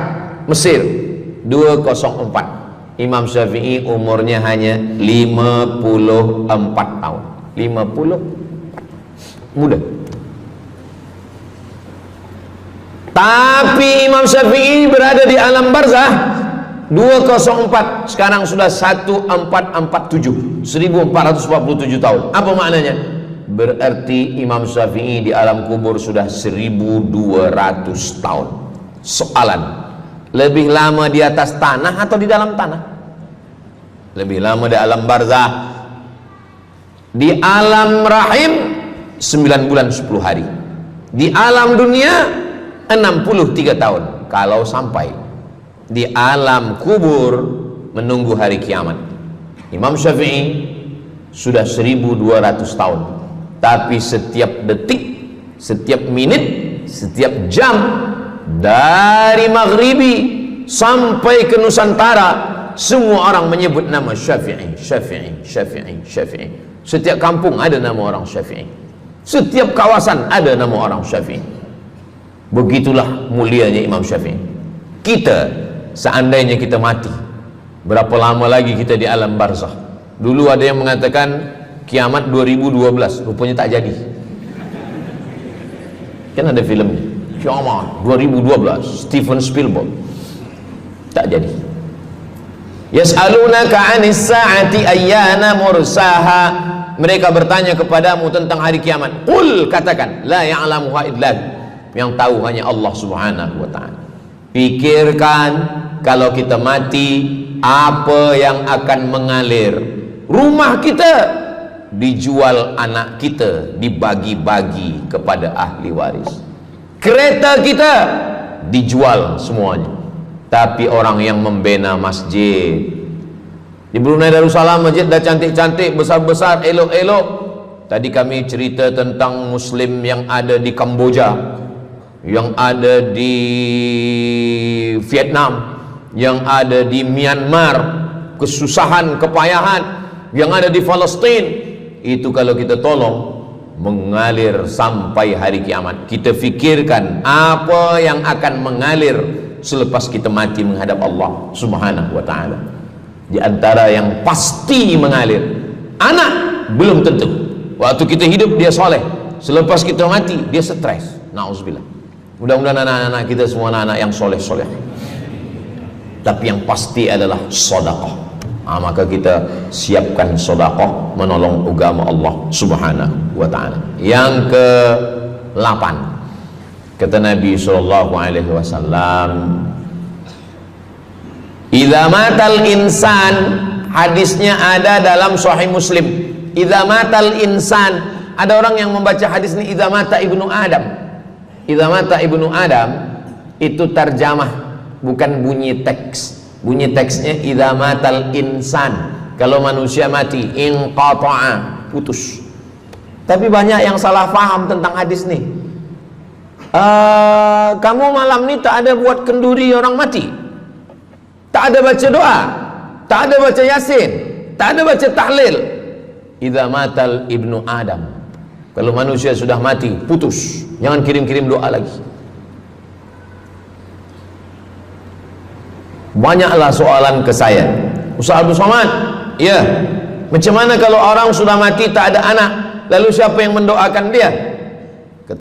Mesir 204. Imam Syafi'i umurnya hanya 54 tahun. 50, muda. Tapi Imam Syafi'i berada di alam barzah 204, sekarang sudah 1447, 1447 tahun. Apa maknanya? Berarti Imam Syafi'i di alam kubur sudah 1200 tahun. Soalan, lebih lama di atas tanah atau di dalam tanah? Lebih lama di alam barzah. Di alam rahim 9 bulan 10 hari. Di alam dunia 63 tahun. Kalau sampai di alam kubur menunggu hari kiamat. Imam Syafi'i sudah 1200 tahun. Tapi setiap detik, setiap menit, setiap jam, dari maghribi sampai ke Nusantara, semua orang menyebut nama Syafi'i, Syafi'i, Syafi'i, Syafi'i. Setiap kampung ada nama orang Syafi'i, setiap kawasan ada nama orang Syafi'i. Begitulah mulianya Imam Syafi'i. Kita, seandainya kita mati, berapa lama lagi kita di alam barzah? Dulu ada yang mengatakan kiamat 2012, rupanya tak jadi. Kan ada filmnya, kiamat 2012, Steven Spielberg. Tak jadi. Yas'alunaka 'anis sa'ati ayyana mursaha. Mereka bertanya kepadamu tentang hari kiamat. Qul, katakan, la ya'lamuha illa, yang tahu hanya Allah Subhanahu wa ta'ala. Pikirkan, kalau kita mati, apa yang akan mengalir? Rumah kita dijual anak kita, dibagi-bagi kepada ahli waris. Kereta kita dijual semuanya. Tapi orang yang membina masjid di Brunei Darussalam, masjid dah cantik-cantik, besar-besar, elok-elok. Tadi kami cerita tentang Muslim yang ada di Kamboja, yang ada di Vietnam, yang ada di Myanmar, kesusahan, kepayahan, yang ada di Palestin. Itu kalau kita tolong, mengalir sampai hari kiamat. Kita fikirkan apa yang akan mengalir selepas kita mati menghadap Allah Subhanahu wa ta'ala. Di antara yang pasti mengalir, anak belum tentu. Waktu kita hidup dia soleh, selepas kita mati dia stres. Na'udzubillah. Mudah-mudahan anak-anak kita semua anak-anak yang soleh-soleh. Tapi yang pasti adalah sedekah. Maka kita siapkan sedekah menolong agama Allah Subhanahu wa ta'ala. Yang ke-8, kata Nabi sallallahu alaihi wasallam, idza matal insan, hadisnya ada dalam Sahih Muslim. Idza matal insan, ada orang yang membaca hadis ini idza mata ibnu Adam. Idza mata ibnu Adam itu terjemah, bukan bunyi teks. Bunyi teksnya idza matal insan, kalau manusia mati, inqata'a, putus. Tapi banyak yang salah faham tentang hadis nih. Kamu malam ini tak ada buat kenduri orang mati, tak ada baca doa, tak ada baca yasin, tak ada baca tahlil. Idza matal ibnu Adam, kalau manusia sudah mati, putus. Jangan kirim-kirim doa lagi. Banyaklah soalan ke saya, Ustaz Abdul Somad, ya, macam mana kalau orang sudah mati tak ada anak, lalu siapa yang mendoakan dia?